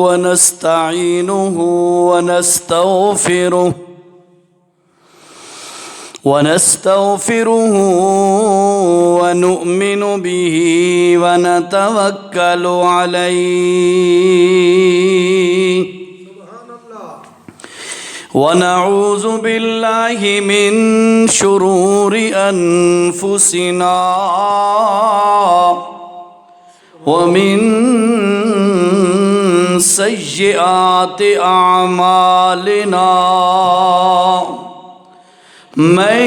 ونستعينه ونستغفره ونؤمن به ونتوكل عليه ونعوذ بالله من شرور أنفسنا ومن سيئات أعمالنا من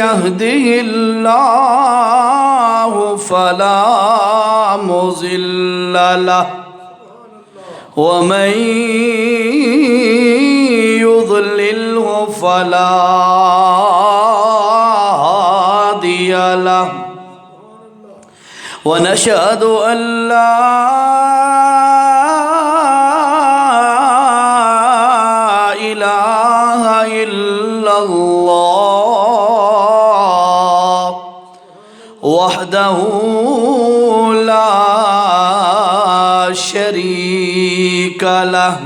يهده الله فلا مضل له ومن يضلله فلا هادي له ونشهد أن لا إله إلا الله وحده لا شريك له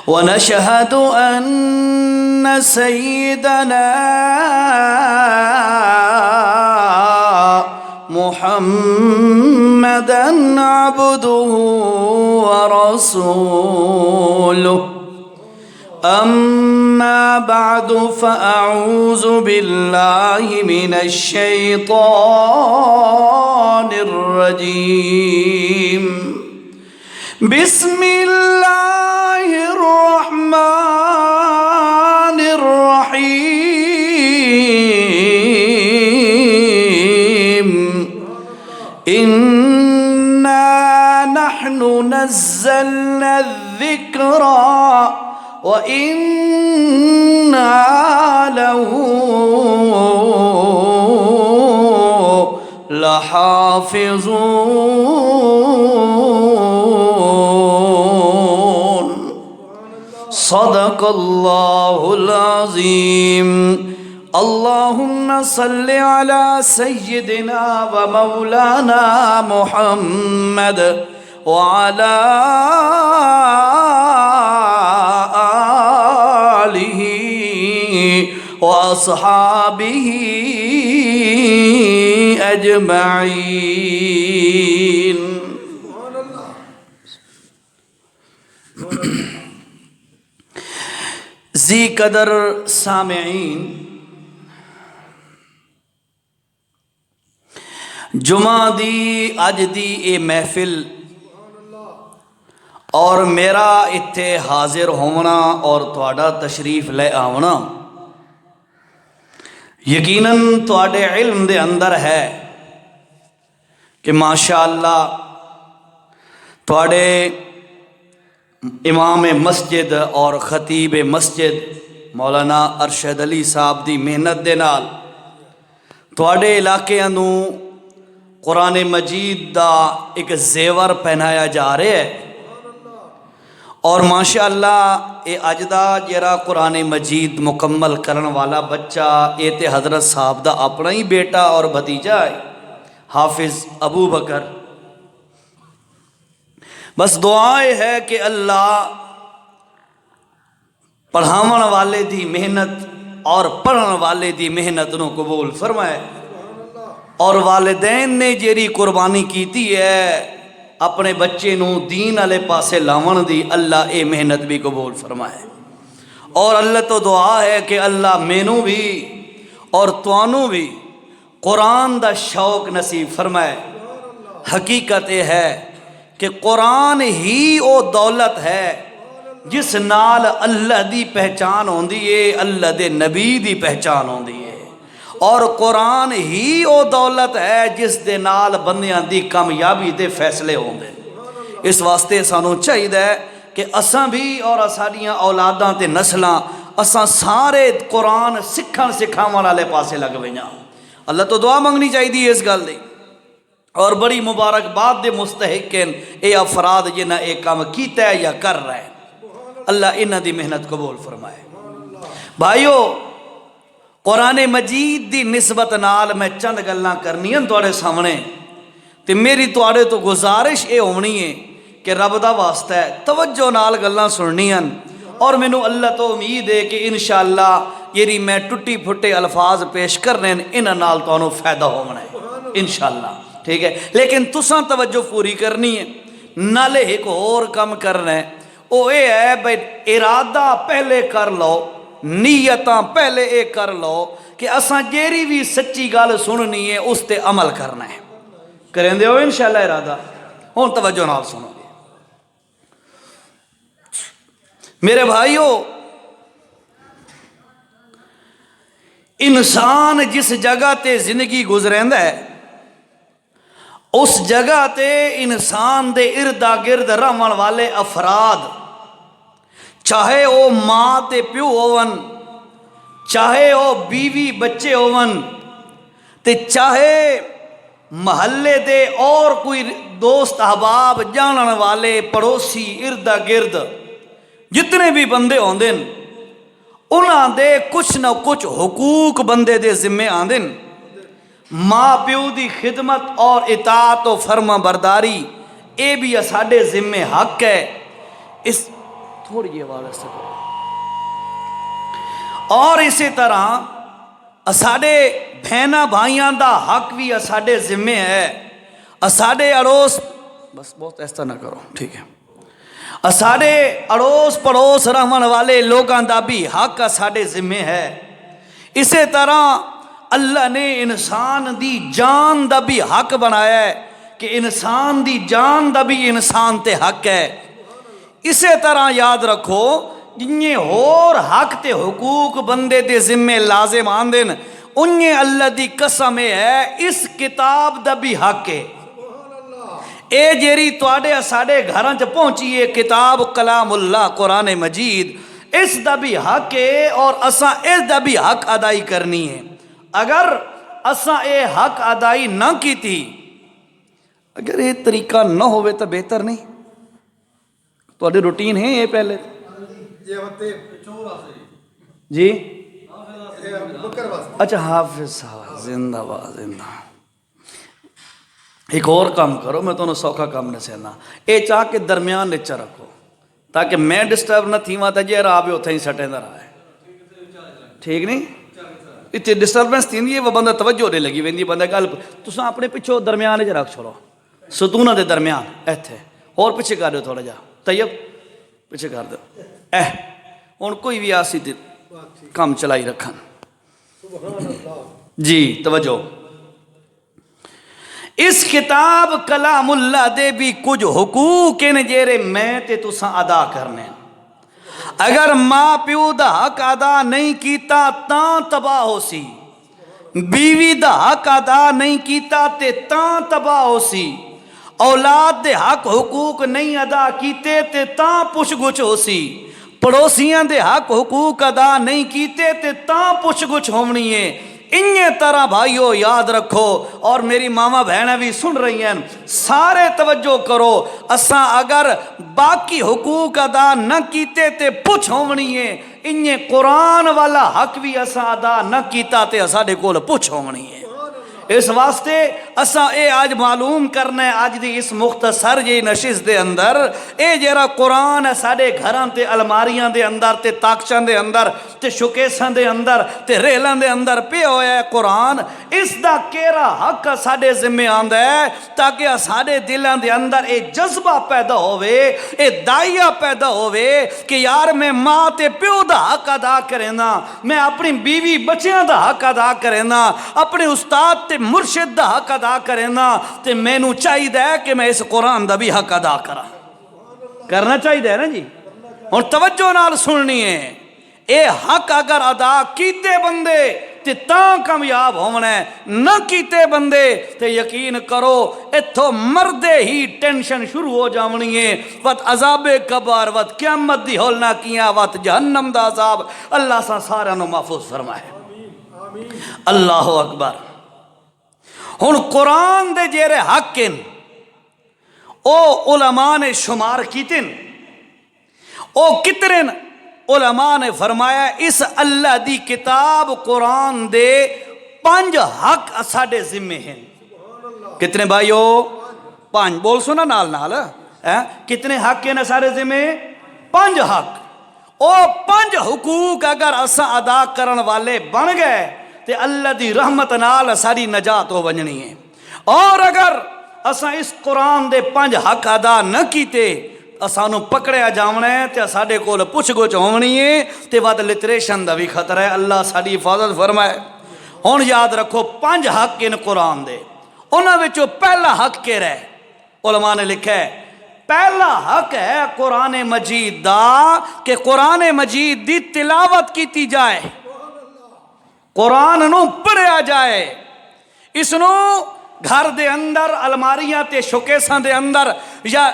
ونشهد أن سيدنا محمدًا عبده ورسوله أما بعد فأعوذ بالله من الشيطان الرجيم بسم الله الرحمن الرحيم إنا نحن نزلنا الذكر وإنا له لحافظون صدق الله العظيم اللهم صل على سيدنا ومولانا محمد وعلى آله وأصحابه أجمعين ذی قدر سامعین، جمعہ دی اج دی اے محفل اور میرا اتھے حاضر ہونا اور تواڈا تشریف لے آونا یقیناً تواڈے علم دے اندر ہے کہ ماشاءاللہ تواڈے امام مسجد اور خطیب مسجد مولانا ارشد علی صاحب دی محنت دے نال تواڈے علاقے نوں قرآن مجید دا ایک زیور پہنایا جا رہا ہے اور ماشاءاللہ اے اجدا جرا قرآن مجید مکمل کرن والا بچہ اے تے حضرت صاحب دا اپنا ہی بیٹا اور بھتیجا ہے حافظ ابو بکر۔ بس دعا ہے کہ اللہ پڑھاون والے دی محنت اور پڑھن والے دی محنت نو قبول فرمائے، اور والدین نے جیری قربانی کیتی ہے اپنے بچے نو دین والے پاسے لاون دی، اللہ اے محنت بھی قبول فرمائے، اور اللہ تو دعا ہے کہ اللہ مینوں بھی اور توانوں بھی قرآن دا شوق نصیب فرمائے۔ حقیقت یہ ہے کہ قرآن ہی او دولت ہے جس نال اللہ دی پہچان ہوندی ہے، اللہ دے نبی دی پہچان ہوندی ہے، اور قرآن ہی او دولت ہے جس دے نال بندیاں دی کامیابی دے فیصلے ہوندے۔ اس واسطے سانوں چاہیے کہ اساں بھی اور اساڑیاں اولاداں تے نسلاں اساں سارے قرآن سکھن سکھاون والے پاسے لگ ویاں۔ اللہ تو دعا منگنی چاہیے اس گل دی، اور بڑی مبارکباد دے مستحق ہیں اے افراد جنہاں اے کام کیتا ہے یا کر رہے ہیں، اللہ انہاں دی محنت قبول فرمائے۔ بھائیو، قرآن مجید دی نسبت نال میں چند گلاں کرنی ہیں تواڈے سامنے تے میری تواڈے تو گزارش یہ ہونی ہے کہ رب دا واسطہ ہے توجہ نال گلاں سننیاں، اور مینوں اللہ تو امید ہے کہ انشاءاللہ یری میں ٹٹی پھٹے الفاظ پیش کرنے انہاں نال تانوں فائدہ ہونا ہے انشاءاللہ، ٹھیک ہے؟ لیکن تساں توجہ پوری کرنی ہے، نالے ایک اور کم کرنا ہے، وہ یہ ہے بھائی ارادہ پہلے کر لو، نیتاں پہلے یہ کر لو کہ اساں جیری بھی سچی گل سننی ہے اس تے عمل کرنا ہے، کریں دے ہو انشاءاللہ ارادہ؟ ہوں توجہ نال سنو گے میرے بھائیو، انسان جس جگہ تے زندگی گزریندہ ہے اس جگہ تے انسان دے اردا گرد رہن والے افراد، چاہے وہ ماں تے پیو ہون، چاہے وہ بیوی بچے ہون، تے چاہے محلے دے اور کوئی دوست احباب جانن والے پڑوسی اردا گرد جتنے بھی بندے ہوندے انہاں دے کچھ نہ کچھ حقوق بندے دے ذمے آندن۔ ماں پیو دی خدمت اور اطاعت و فرما برداری اے بھی ساڈے ذمے حق ہے، اس تھوڑی یہ آواز سے اور اسی طرح ساڈے بہنا بھائیاں دا حق بھی ساڈے ذمے ہے، ساڈے اڑوس بس بہت ایسا نہ کرو ٹھیک ہے، ساڈے اڑوس پڑوس رہن والے لوگاں دا بھی حق ساڈے ذمے ہے۔ اسی طرح اللہ نے انسان دی جان دا بھی حق بنایا ہے کہ انسان دی جان دا بھی انسان تے حق ہے۔ اسی طرح یاد رکھو جنہیں اور حق تے حقوق بندے دے ذمے لازم آندن انہیں اللہ دی قسم ہے اس کتاب دا بھی حق ہے۔ اے جیری تواڈے ساڈے گھراں چ پہنچی ہے کتاب کلام اللہ قرآن مجید، اس دا بھی حق ہے اور اساں اس دا بھی حق ادائی کرنی ہے۔ اگر اساں اے حق ادائی نہ کی تھی، اگر یہ طریقہ نہ ہوئے تو بہتر نہیں، تواڈی روٹین ہے یہ پہلے جی اچھا حافظ صاحب زندہ باد زندہ۔ ایک اور کام کرو، میں تمہیں سوکھا کام نہیں سینا، اے چاہ کے درمیان نیچا رکھو تاکہ میں ڈسٹرب نہ تھی وہاں جی راہ بھی اتھا ہی سٹیں دا رہا ہے، ٹھیک نہیں؟ اتنے ڈسٹربنس تھی وہ بندہ توجہ نہیں لگی ویندی بندہ گل تساں اپنے پچھو درمیان وچ رکھ چھوڑو، ستونہ دے درمیان ایتھے اور پیچھے کر دو تھوڑا جا، طیب پیچھے کر دو ہن کوئی بھی آسی تے کام چلائی رکھن جی توجہ۔ اس کتاب کلام اللہ دے بھی کچھ حقوق ہیں جیرے میں تے تساں ادا کرنے، اگر ماں پیو دا حق ادا نہیں کیتا تاں تباہ ہو سی، بیوی دا حق ادا نہیں کیتا تے تاں تباہ ہو سی، اولاد دے حق حقوق نہیں ادا کیتے تے تاں پوچھ گچھ ہو سی، پڑوسیاں دے حق حقوق ادا نہیں کیتے تے تاں پوچھ گچھ ہونی ہے۔ انہیں طرح بھائیو یاد رکھو، اور میری ماما بہنیں بھی سن رہی ہیں، سارے توجہ کرو، اساں اگر باقی حقوق ادا نہ کیتے تے پوچھ ہونی ہے، انہیں قرآن والا حق بھی اساں ادا نہ کیتا تے ساڈے کول پوچھ ہونی ہے۔ اس واسطے اساں اے آج معلوم کرنا ہے آج دی اس مختصر جی نشست دے اندر اے جیرا قرآن ہے ساڑے گھران تے الماریاں دے اندر تے تاکچان دے اندر تے شکیسان دے اندر تے ریلان دے اندر پہ ہویا ہے قرآن، اس دا کیرا حق ساڑے ذمہ آندہ ہے تاکہ ساڑے دلان دے اندر اے جذبہ پیدا ہوئے، اے دائیہ پیدا ہوئے کہ یار میں ماں تے پیو دا حق ادا کرینا، میں اپنی بیوی بچیاں دا حق ادا کرینا، اپنے استاد تے مرشد دا حق ادا کرینا، تے میں نو چاہی دے کہ میں اس قرآن دا بھی حق ادا کرنا چاہی دے نا جی۔ اور توجہ نال سننی ہے، اے حق اگر ادا کیتے بندے تے تاں کامیاب ہونا ہے، نہ کیتے بندے تے یقین کرو اتھو مردے ہی ٹینشن شروع ہو جاونی ہے، وقت عذاب قبر، وقت قیامت دی ہولنا کیا، وقت جہنم دا عذاب، اللہ سا سارا نو محفوظ فرمائے۔ اللہ اکبر۔ ہن قرآن دے جیرے حق ہیں او علماء نے شمار کیتن، او کتنے علماء نے فرمایا اس اللہ دی کتاب قرآن دے 5 حق ساڑے ذمہ ہیں۔ کتنے بھائیو؟ 5. بول سنا نال نال. کتنے حق کے سارے ذمہ؟ 5 حق. او 5 حقوق اگر اسا ادا کرن والے بن گئے تے اللہ دی رحمت نال ساری نجات ہو ونجنی ہے. اور اگر اسا اس قرآن دے 5 حق ادا نہ کیتے اسانو پکڑیا جاونا ہے تے ساڈے کول پوچھ گچھ ہونی ہے تے ود لٹریشن دا بھی خطرہ ہے. اللہ ساری حفاظت فرمائے. ہن یاد رکھو 5 حق ان قرآن دے. انہاں وچوں پہلا حق کیڑا ہے؟ علماء نے لکھا ہے پہلا حق ہے قرآن مجید دا کہ قرآن مجید دی تلاوت کیتی جائے، قرآن نو پڑھیا جائے. اس نو گھر دے اندر الماریاں تے شوکیساں دے اندر یا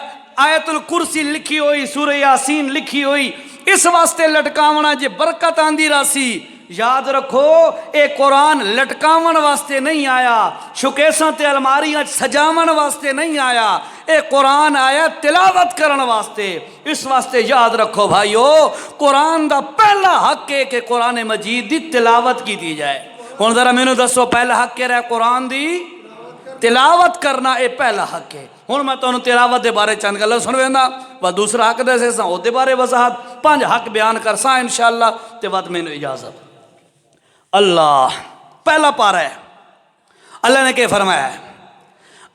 آیت الکرسی لکھی ہوئی، سورہ یاسین لکھی ہوئی اس واسطے لٹکاونا جے برکت آندی راسی. یاد رکھو اے قرآن لٹکاون واسطے نہیں آیا، شوکیساں تے الماریاں سجاون واسطے نہیں آیا. اے قرآن آیا تلاوت کرن واسطے. اس واسطے یاد رکھو بھائیو قرآن دا پہلا حق ہے کہ قرآن مجید دی تلاوت کی دی جائے. ہن ذرا مینوں دسو پہلا حق کیا ہے؟ قرآن دی تلاوت کرنا اے پہلا حق ہے. ہن میں تانوں تلاوت دے بارے چند گلاں سنویندا و دوسرا حق دسے سا او دے بارے وضاحت 5 حق بیان کرساں انشاءاللہ تے ود مینوں اجازت. اللہ پہلا پارا ہے. اللہ نے کیا فرمایا ہے؟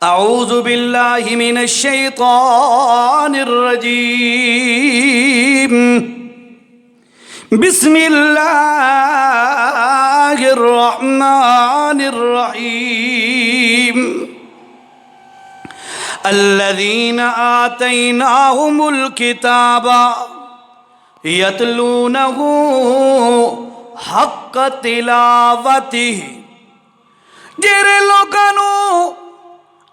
اعوذ باللہ من الشیطان الرجیم بسم اللہ الرحمن الرحیم الذین آتیناہم الکتاب یتلونہ حق تلاوتہ. جیرے لوگانو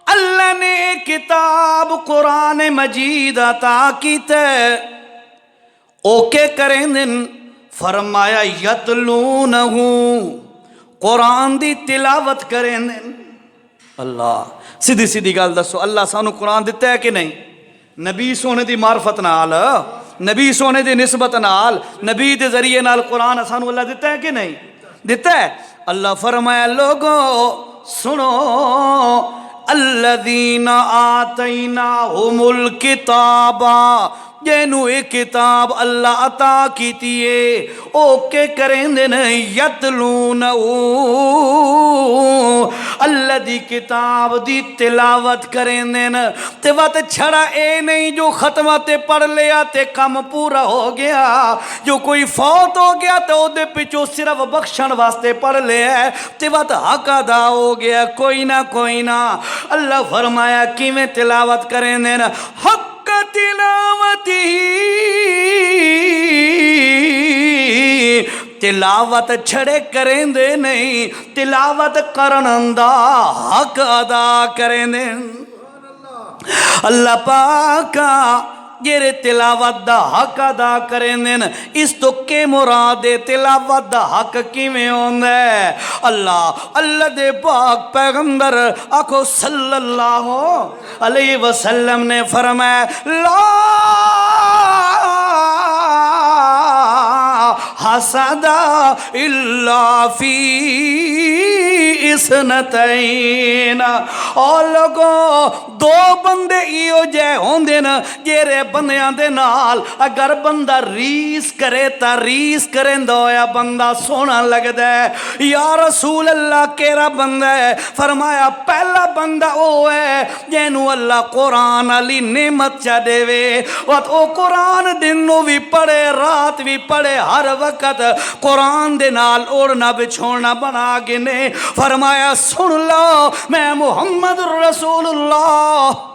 اللہ نے کتاب قرآن مجید عطا کیتے او کے کریں دن فرمایا یتلونہ قرآن دی تلاوت کریں دن. اللہ سیدھی سیدھی گل دسو اللہ سانو قرآن دیتا ہے کہ نہیں؟ نبی سونے دی معرفت نال، نبی سونے دی نسبت نال، نبی دے ذریعے نال قرآن سانو اللہ دیتا ہے کہ نہیں؟ دیتا ہے. اللہ فرمایا لوگو سنو الذین آتیناہم الکتاب جنو ایک کتاب اللہ عطا کیتی ہے او کے کریں دن یتلون اللہ دی کتاب دی تلاوت کریں دن تے وقت چھڑا اے نہیں جو ختمہ تے پڑھ لیا تے کم پورا ہو گیا، جو کوئی فوت ہو گیا تے او دے پچھو صرف بخشن واسطے پڑھ لیا تے وقت حق ادا ہو گیا. کوئی نہ اللہ فرمایا کیویں تلاوت کریں دن حق تلاوتی تلاوت چھڑے کریں دے نہیں، تلاوت کرن دا حق ادا کریں دے. اللہ پاکا جیرے تلاوت دا حق ادا کریں دن اس تو کے مراد تلاوت دا حق کیویں ہوندا ہے؟ اللہ دے پاک پیغمبر آکھو صلی اللہ علیہ وسلم نے فرمایا لا حسد الا فی اثنتین. اور لوگوں 2 بندے ایو جے ہوندے نا جیرے بندیاں دے نال اگر بندہ ریس کرے تا ریس کریندا ہویا بندہ سونا لگدا ہے. یا رسول اللہ کیڑا بندہ ہے؟ فرمایا پہلا بندہ او ہے جینو اللہ قرآن علی نعمت چا دے وے او قرآن دن نو بھی پڑھے رات بھی پڑھے ہر وقت قرآن دے نال اوڑنا بچھوڑنا بنا گنے. فرمایا سن لو میں محمد رسول اللہ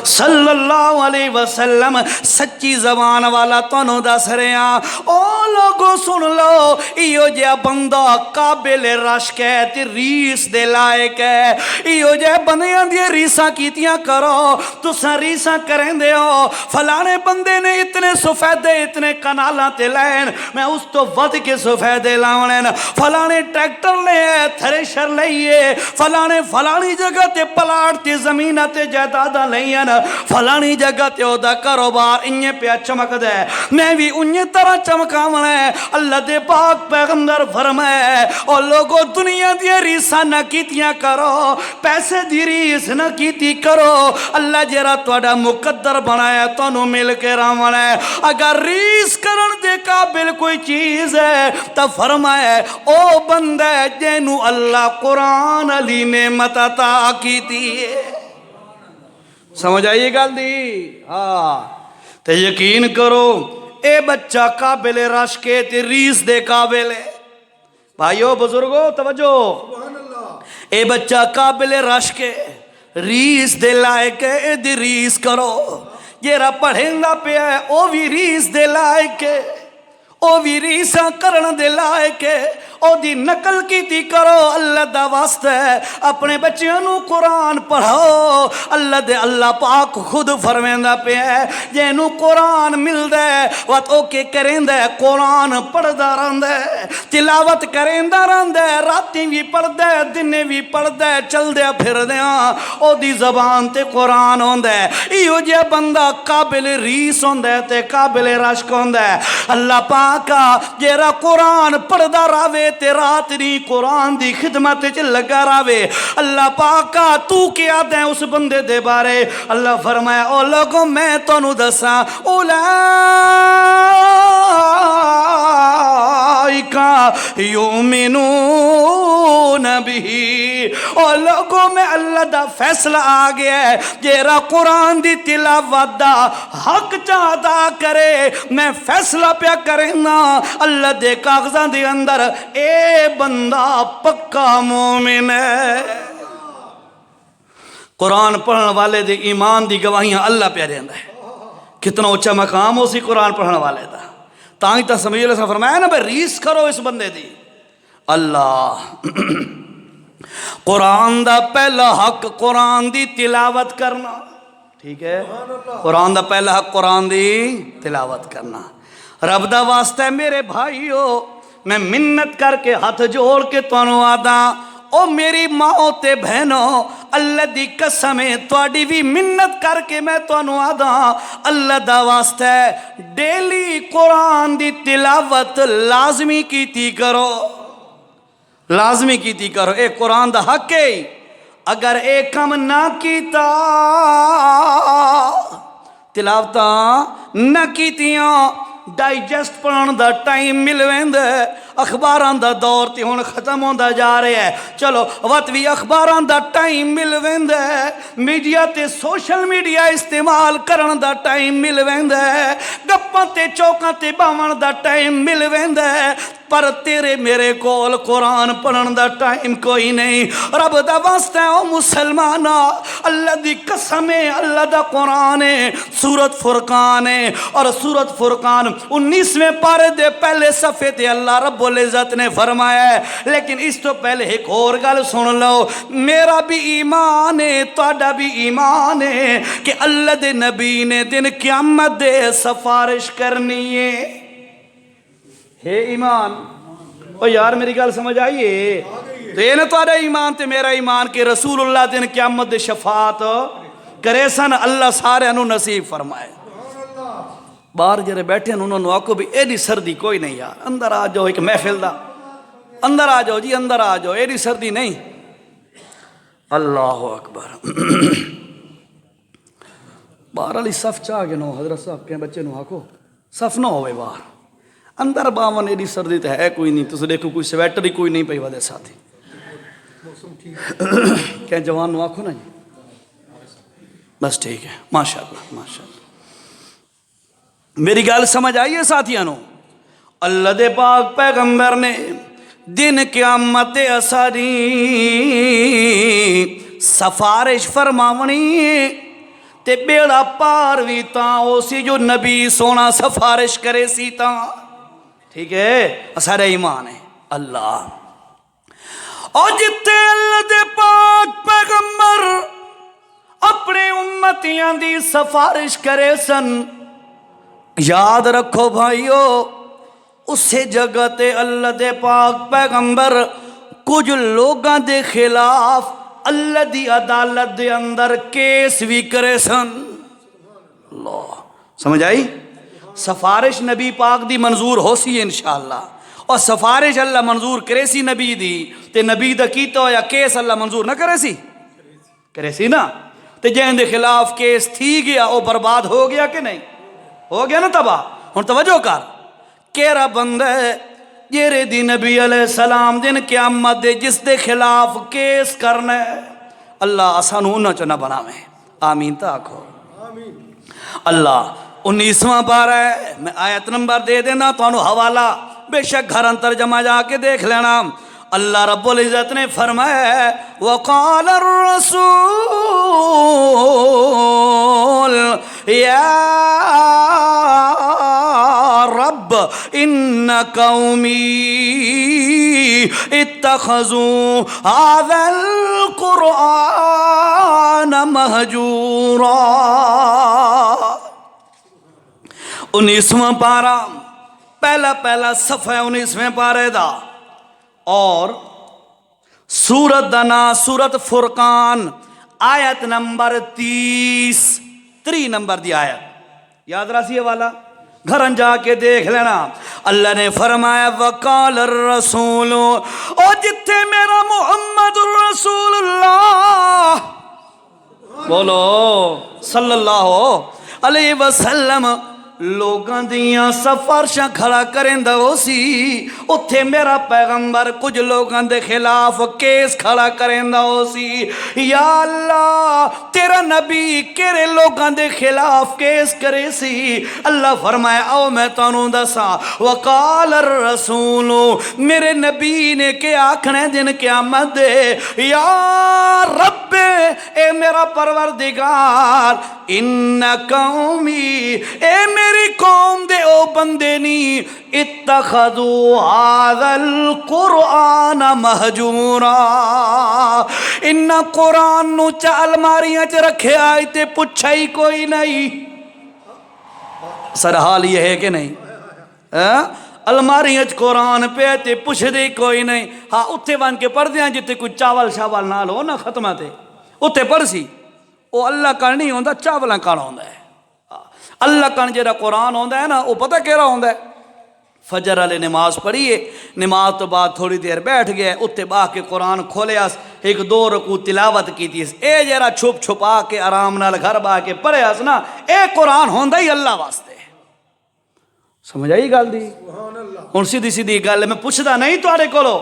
صلی اللہ علیہ وسلم سچی زبان والا تنو دس رہا. او لوگو سن لو ایو جے بندہ قابل رشک ہے تے ریس دے لائق ہے. ایو جے بندیاں دی ریساں کیتیاں کرو تساں ریساں کریں دے ہو فلانے بندے نے اتنے سفیدے اتنے کنالاں تے لین میں اس تو ود کے سفیدے لاونن، فلانے ٹریکٹر لے تھریشر لئیے، فلانی جگہ تے پلاٹ تے زمینہ تے جائیداداں لئیے، فلانی جگہ تے او دا کاروبار انہیں پہ چمک دے میں بھی انہیں طرح چمکا راونا ہے اللہ دے پاک پیغمبر فرمائے او لوگو دنیا دی ریساں نہ کیتیاں کرو پیسے دی ریس نہ کیتی کرو اللہ جیرا توڑا مقدر بنایا تونوں مل کے راونا ہے اگر ریس کرن دے قابل کوئی چیز ہے تو فرمائے او بندہ جینو اللہ قرآن علی نعمت عطا کیتی ہے سمجھ آئیے گل دی ہاں تے یقین کرو اے بچہ قابل رشکے تے ریس دے قابل ہے بھائیو بزرگو توجہ اے بچہ قابل رشکے ریس دے لائق ہے دی ریس کرو جیرا پڑھیں گا پہ ہے او بھی ریس دے لائق ہے او بھی ریساں کرن دے لائق ہے او دی نقل کیتی کرو اللہ دا واسطہ ہے اپنے بچیاں نو قرآن پڑھاؤ اللہ دے اللہ پاک خود فرمیندہ پہ ہے جینو قرآن مل دے وات اوکے کریں دے قرآن پڑھ دا رہن دے تلاوت کریں دا رہن دے راتیں بھی پڑھ دے دنے بھی پڑھ دے چل دے پھر دے او دی زبان تے قرآن ہون دے ایو جے بندہ قابل ریس ہون دے تے قابل رشک ہون دے اللہ پاکا جیرا قرآن پڑھ دا راوے تے رات نہیں قرآن دی خدمت چ لگا راوے اللہ پاکا تو کیا دیں اس بندے دے بارے اللہ فرمایا او لوگوں میں تونوں دساں اولائکا یؤمنون بھی او لوگوں میں اللہ دا فیصلہ آ گیا ہے جیرا قرآن دی تلاوت دا حق چاہتا کرے میں فیصلہ پیا کریں نا اللہ دے کاغذاں دے اندر اے بندہ پکا مومن ہے قرآن پڑھنے والے دے ایمان دی گواہیاں اللہ پہ دیندا ہے کتنا اونچا مقام ہو سی قرآن پڑھنے والے دا تاں تا سمجھ اللہ فرمایا نا بھئی ریس کرو اس بندے دی اللہ قرآن دا پہلا حق قرآن دی تلاوت کرنا ٹھیک ہے قرآن دا پہلا حق قرآن دی تلاوت کرنا رب دا واسطہ ہے میرے بھائیو میں منت کر کے ہاتھ جوڑ کے تانوں آدا او میری ماں تے بہنوں اللہ دی قسمیں تواڈی بھی منت کر کے میں تانوں آدا اللہ دا واسطہ ہے ڈیلی قرآن دی تلاوت لازمی کیتی کرو لازمی کیتی کرو اے قرآن دا حق ہے اگر اے کم نہ کیتا تلاوتاں نہ کیتیاں ڈائجسٹ پڑھن دا ٹائم مل ویندے اخباراں دا دور تے ہن ختم ہوندا جا رہا ہے چلو وقت بھی اخباراں دا ٹائم مل ویندے میڈیا تے سوشل میڈیا استعمال کرن دا ٹائم مل ویندے گپاں تے چوکاں تے باون دا ٹائم مل ویندے پر تیرے میرے کول قرآن پڑھن دا ٹائم کوئی نہیں رب دا واسطہ ہے او مسلمانا اللہ دی قسم ہے اللہ دا قرآن ہے سورت فرقان ہے اور سورت فرقان 19ویں پارے دے پہلے صفحے تے اللہ رب العزت نے فرمایا ہے لیکن اس تو پہلے ایک اور گل سن لو میرا بھی ایمان ہے تہاڈا بھی ایمان ہے کہ اللہ دے نبی نے دن قیامت دے سفارش کرنی ہے ایمان او یار میری گل سمجھ آئیے تو یہ نہ تہاڈا ایمان تے میرا ایمان کہ رسول اللہ دن قیامت دے شفاعت کرے سن اللہ سارے انہوں نصیب فرمائے باہر جرے بیٹھے انہوں نے آکو بھی ایڈی سردی کوئی نہیں یار اندر آ جاؤ ایک محفل دا اندر آ جاؤ جی اندر آ جاؤ ایڈی سردی نہیں اللہ اکبر باہر علی صف چاہ گے نو حضرت صاحب کہیں بچے نو آکو صف نہ ہوئے باہر اندر باون ایڈی سردی تو ہے کوئی نہیں تو دیکھو کوئی سویٹر ہی کوئی نہیں پئی ودے ساتھی کہیں جوان نو آکو نا جی بس ٹھیک ہے ماشاءاللہ ماشاءاللہ میری گل سمجھ آئیے ساتھیاں نو اللہ دے پاک پیغمبر نے دن قیامت اساری سفارش فرماونی تے بیڑا پار بھی تاں اسی جو نبی سونا سفارش کرے سی تاں ٹھیک ہے سارے ایمان ہے اللہ اور جتے اللہ دے پاک پیغمبر اپنے امتیاں دی سفارش کرے سن یاد رکھو بھائیو اسے جگہ تے اللہ دے پاک پیغمبر کچھ لوگاں دے خلاف اللہ دی عدالت دے اندر کیس بھی کرے سن اللہ سمجھ آئی سفارش نبی پاک دی منظور ہو سی انشاءاللہ، اور سفارش اللہ منظور کرے سی نبی دی تے نبی دا کیتا ہویا کیس اللہ منظور نہ کرے سی، کرے سی نا، تے جہن دے خلاف کیس تھی گیا وہ برباد ہو گیا کہ نہیں، ہو گیا نا تباہ۔ ہن توجہ کر، کیرا بندہ ہے جیرے دی نبی علیہ السلام دن قیامت دے جس دے خلاف کیس کرنا ہے، اللہ آسانو نہ چنا بناویں، آمین تا آکھو اللہ۔ 19واں پارہ ہے، میں آیت نمبر دے دینا تو انہوں حوالہ بے شک گھر ترجمہ جا کے دیکھ لینا۔ اللہ رب العزت نے فرمایا وقال الرسول یا رب ان قومی اتخذوا هذا القرآن مہجورا۔ 19واں پارہ، پہلا صفحہ 19ویں پارے دا، اور سورت دنا سورت فرقان آیت نمبر 30 نمبر دی آیت یاد رسی والا، گھرن جا کے دیکھ لینا۔ اللہ نے فرمایا وقال الرسول، او جتھے میرا محمد الرسول اللہ بولو صلی اللہ علیہ وسلم لوگاں دیاں سفارشاں کھڑا کریں دا ہو سی، اتھے میرا پیغمبر کچھ لوگاں دے خلاف کیس کھڑا کریں دا ہو سی۔ یا اللہ تیرا نبی کیرے لوگاں دے خلاف کیس کرے سی؟ اللہ فرمایا او میں تانوں دسا وقال الرسول، میرے نبی نے کیا آکھنے دن قیامت دے، یا رب اے میرا پروردگار ان قومی، اے میری قوم دے او بندے نی اتخذوا هذا القرآن مہجورا، ان قرآن نو چا الماریاں چ رکھے آئی تے پچھا ہی کوئی نہیں۔ سر حال یہ ہے کہ نہیں، الماریاں چ قرآن پہ تے پچھ دے کوئی نہیں۔ ہاں اتھے بان کے پڑھ دیاں جتے کوئی چاول شاول نہ لو نا ختمہ تے اتھے پڑھ سی، وہ اللہ کا نہیں ہوندہ چاولاں کا ہوندہ ہے۔ اللہ کا جڑا قرآن ہوندہ ہے نا وہ پتہ کہہ ہوندہ ہے، فجر والے نماز پڑھیے، نماز تو بعد تھوڑی دیر بیٹھ گئے، اتھے باہ کے قرآن کھولے اس، ایک دو رکوع تلاوت کی تھی، اے جڑا چھپ چھپا کے آرام نال گھر باہ کے پڑھے اس نا، اے قرآن ہوندہ ہی اللہ واسطے۔ سمجھ آئی گل دی؟ ہن سیدھی گل میں پوچھدا نہیں تواڈے کولو،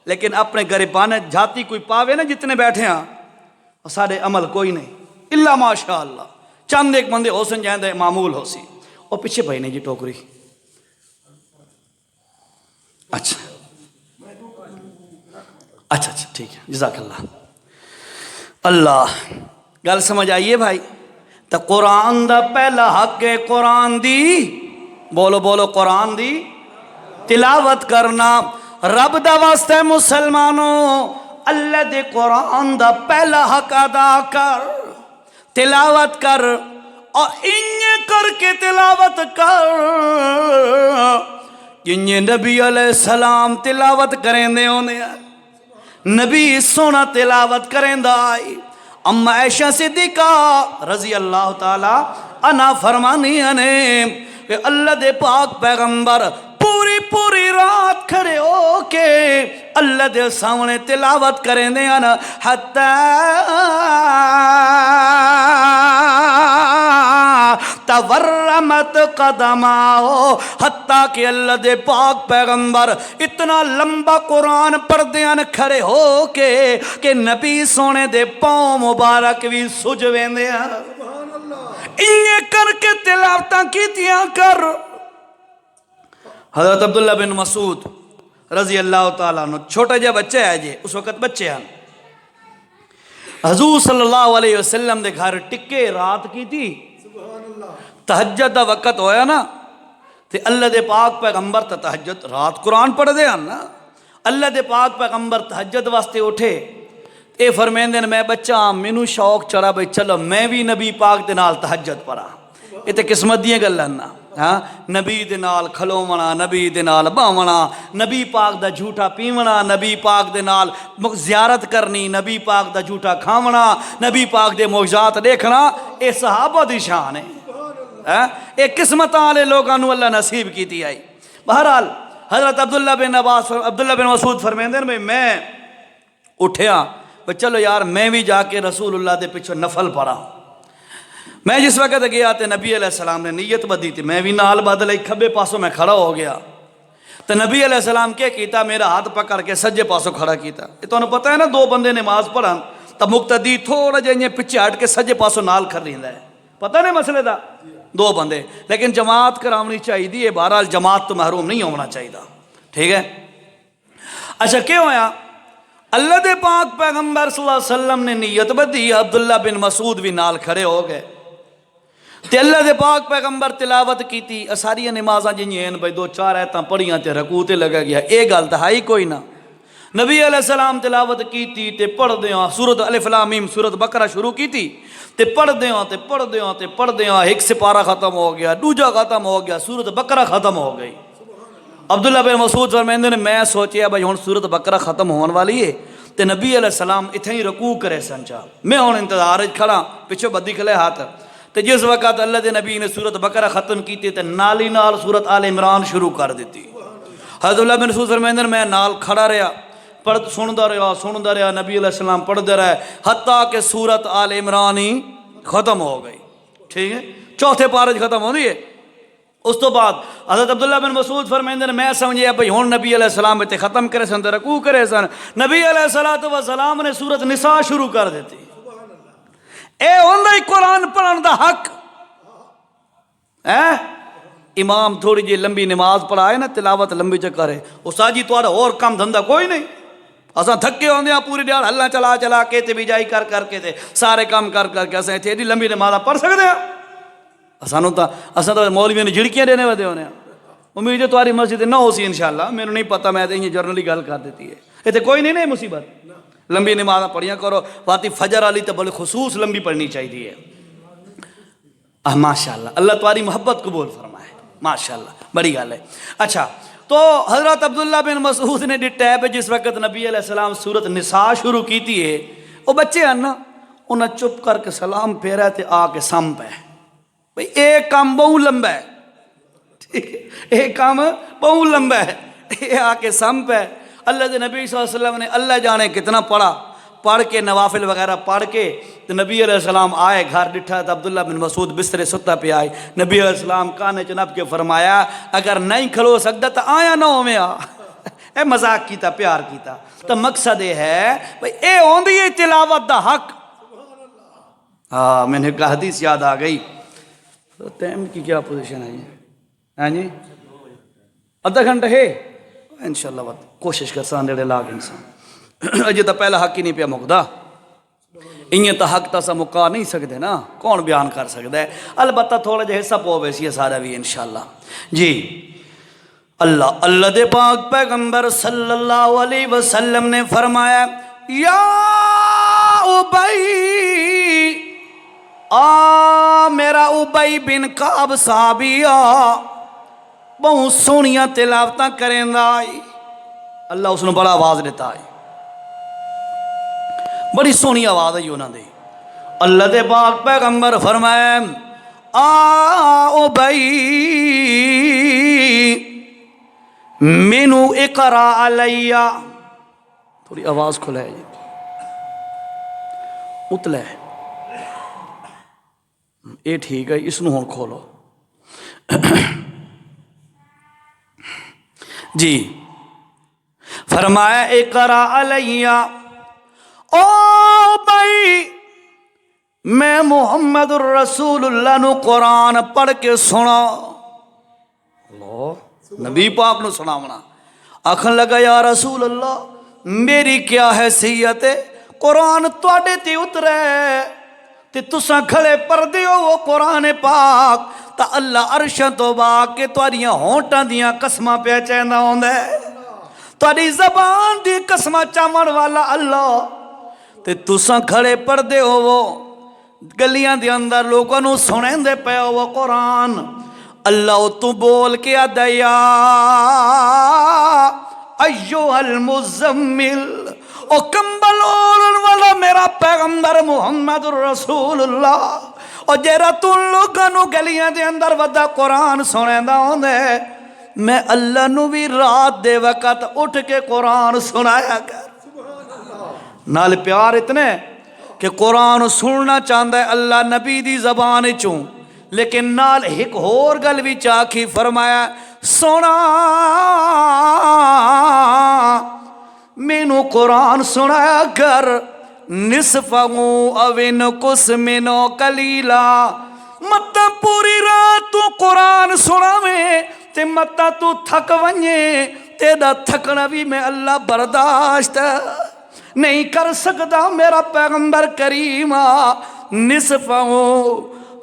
لیکن اپنے گریبانے جھاتی کوئی پاوے نا جتنے بیٹھے ہاں، سارے عمل کوئی نہیں اللہ ماشاء اللہ، چند ایک بندے ہو سن جائیں دے معمول ہو سی۔ اور پیچھے بھائی نہیں جی ٹوکری، اچھا ٹھیک ہے جزاک اللہ۔ اللہ گل سمجھ آئیے بھائی، تو قرآن دا پہلا حق ہے قرآن دی، بولو قرآن دی تلاوت کرنا۔ رب دا واسطے مسلمانوں اللہ دے قرآن دا پہلا حق ادا کر، تلاوت کر، اور انہیں کر کے تلاوت کر انہیں نبی علیہ السلام تلاوت کریں دے ہونے، نبی سونا تلاوت کریں دا آئی۔ اما عائشہ صدیقہ رضی اللہ تعالی عنہ فرمانی نے کہ اللہ دے پاک پیغمبر پوری رات کھڑے ہو کے اللہ دے سامنے تلاوت کریں دے نا، حتی تورمت قدماؤ، حتیٰ کہ اللہ دے پاک پیغمبر اتنا لمبا قرآن پڑھ دیاں کھڑے ہو کے کہ نبی سونے دے پاؤں مبارک بھی سجویں دیاں۔ یہ کر کے تلاوتاں کیتیاں کر۔ حضرت عبداللہ بن مسعود رضی اللہ تعالیٰ عنہ چھوٹا جا بچہ ہے جی، اس وقت بچے ہیں، حضور صلی اللہ علیہ وسلم دے گھر ٹکے رات کی تھی، تہجد دا وقت ہویا نا، تے اللہ دے پاک پیغمبر تا تہجد رات قرآن پڑھ دے ہیں نا، اللہ دے پاک پیغمبر تہجد واسطے اٹھے، اے فرمین دن میں بچہ مینو شوق چڑھا بھئی چلو میں بھی نبی پاک دے نال تہجد پڑھا، یہ تے قسمت دیئے گلن نا، نبی دے نال کھلوونا، نبی دے نال باونا، نبی پاک دا جھوٹا پیونا، نبی پاک دے نال زیارت کرنی، نبی پاک دا جھوٹا کھاونا، نبی پاک دے معجزات دیکھنا، اے صحابہ دی شان ہے۔ یہ قسمت والے لوگوں کو اللہ نصیب کی آئی. بہرحال حضرت عبداللہ بن مسعود فرمیندے ہیں میں اٹھیا چلو یار میں بھی جا کے رسول اللہ دے پیچھے نفل پڑھا. میں جس وقت گیا تو نبی علیہ السلام نے نیت بدی تھی, میں بھی نال بدل کھبے پاسوں میں کھڑا ہو گیا تو نبی علیہ السلام کیا کیتا, میرا ہاتھ پکڑ کے سجے پاسوں کھڑا کیتا. یہ تو پتہ ہے نا, دو بندے نماز پڑھن تو مقتدی تھوڑا جہاں پیچھے ہٹ کے سجے پاسوں نال کر رہا ہے, پتہ نہیں مسئلے دا, دو بندے, لیکن جماعت کرامنی چاہیے. بہرحال جماعت تو محروم نہیں ہونا چاہیے, ٹھیک ہے. اچھا کیا ہویا, اللہ دے پاک پیغمبر صلی اللہ علیہ وسلم نے نیت بدی, عبداللہ بن مسعود بھی نال کھڑے ہو گئے تے اللہ دے پاک پیغمبر تلاوت کیتی. ساری نمازاں جنہیں بھائی دو چار آیتاں پڑھیاں تے رکوع تے لگا گیا, اے گل تے ہائی کوئی نہ. نبی علیہ السلام تلاوت کیتی تے پڑھ دیاں سورۃ الف لام میم سورۃ بقرہ شروع کیتی تے پڑھ دیاں ایک سپارہ ختم ہو گیا, دوجا ختم ہو گیا, سورۃ بقرہ ختم ہو گئی. عبداللہ بن مسعود فرمیندے نے میں سوچیا بھائی ہن سورۃ بقرہ ختم ہون والی ہے تے نبی علیہ السلام اتھے ہی رکوع کرے سن. چا میں ہن انتظار وچ کھڑا, پیچھے بدی کھلے ہاتھ تے جس وقت اللہ دے نبی نے سورۃ بقرہ ختم کیتی تے نالی نال سورۃ آل عمران شروع کر دیتی. حضرت اللہ بن مسعود فرمیندے نے میں نال کھڑا رہا, سندا رہا, نبی علیہ السلام پڑھتے رہے حتیٰ کہ سورۃ آل عمران ہی ختم ہو گئی. ٹھیک ہے, چوتھے پارے ختم ہو رہی ہے. اس تو بعد حضرت عبداللہ بن مسعود فرمیندے نے میں سمجھیا بھئی ہن نبی علیہ السلام تے ختم کرے سن تے رکوع کرے سن. نبی علیہ السلام نے سورۃ نساء شروع کر دیتی. اے ہوندا ہی قرآن پڑھن دا حق. امام تھوڑی جی لمبی نماز پڑھائے نا, تلاوت لمبی چکرے, استاد جی تھوڑا اور کام دھندا کوئی نہیں. اساں تھکے ہوندے ہیں پوری دیہڑ ہلا چلا کے تے بیجائی کر کے تے سارے کام کر کے اساں ایتھے ایڈی لمبی نماز پڑھ سکدے ہیں؟ اساں تو مولویوں نے جھڑکیاں دینے ودے ہونے ہیں. امید ہے تمہاری مسجد نہ ہو سی انشاءاللہ, میرے نہیں پتہ, میں تے جرنلی گل کر دیتی ہے. ایتھے کوئی نہیں مصیبت, لمبی نماز پڑھیاں کرو. باتی فجر والی تو بڑے خصوص لمبی پڑھنی چاہیے. ماشاءاللہ اللہ تمہاری محبت قبول فرمائے, ماشاءاللہ بڑی گل ہے. اچھا تو حضرت عبداللہ بن مسعود نے ڈٹا ہے جس وقت نبی علیہ السلام سورۃ نساء شروع کیتی ہے, وہ بچے ہیں نا انہیں چپ کر کے سلام پھیرا تے آ کے سم پہ بھئی ایک کام بہت لمبا ہے, ٹھیک ہے, ایک کام بہت لمبا ہے, یہ آ کے سم پہ. اللہ دے نبی صلی اللہ علیہ وسلم نے اللہ جانے کتنا پڑھ کے نوافل وغیرہ پڑھ کے تو نبی علیہ السلام آئے گھر ڈٹھا تو عبداللہ بن مسعود بسترے ستا پہ آئے. نبی علیہ السلام کانے چنپ کے فرمایا اگر نہیں کھلو سکتا تو آیا نہ ہو میں آ. اے مذاق کیتا, پیار کیتا. تو مقصد یہ ہے بھئی اے ہوندی ہے تلاوت دا حق. میں نے ایک حدیث یاد آ گئی. ٹائم کی کیا پوزیشن ہے ہاں جی, آدھا گھنٹہ ہے انشاءاللہ. بات کوشش کر سان دیڑے لاگ انسان اجے تو پہلا حق ہی نہیں پیا مکدا. انہیں تو حق تا سا مکا نہیں سکتے نا, کون بیان کر سکتا ہے. البتہ تھوڑا جہا حصہ پو ویسی ہے سارا بھی انشاءاللہ. جی اللہ دے پاک پیغمبر صلی اللہ علیہ وسلم نے فرمایا یا ابی, میرا ابی بن کعب صحابی بہت سونیاں تلاوتاں کریں دا. اللہ اس نے بڑا آواز دیتا ہے, بڑی سونی آواز ہے انہوں نے. اللہ دے پاک پیغمبر فرمائے او بھائی مینو اقرا علیہ, تھوڑی آواز کھلائے جی, اتلے یہ ٹھیک ہے, اس نو ہن کھولو جی. فرمایا اقرا علیہ, او بھائی میں محمد الرسول اللہ نو قرآن پڑھ کے سنا. اللہ نبی پاک نو سناونا. آکھن لگا یا رسول اللہ میری کیا حیثیت ہے, قرآن تواڈے تے اترے تے تساں کھڑے پردے ہو وہ قرآن پاک تا اللہ عرشاں تو با کے تواڈیاں ہونٹاں دیاں قسماں پہ چیندا ہوندا ہے, تواڈی زبان دی قسماں چاون والا اللہ, تے تساں کھڑے پردے ہو وہ گلیاں دے اندر لوگوں نو سنیں دے پے ہو وہ قرآن. اللہ تو بول کے آدھا یا ایوہ المزمل, او کمبل اوڑھن والا میرا پیغمبر محمد الرسول اللہ, اور جیرا تن لوگاں نو گلیاں دے اندر ودا قرآن سنے دا ہوندے میں اللہ نو بھی رات دے وقت اٹھ کے قرآن سنایا کر نال پیار اتنے کہ قرآن سننا چاہتا ہے اللہ نبی دی زبان چوں لیکن نال ایک ہور گل بھی چاکی فرمایا سونا مینو قرآن سنایا کر نصفہو اوین کس منو قلیلا متا پوری رات تو قرآن سناویں تے متا تو تھک ونجے تیرا تھکنا بھی میں اللہ برداشت نہیں کر سکتا میرا پیغمبر کریم نصفہو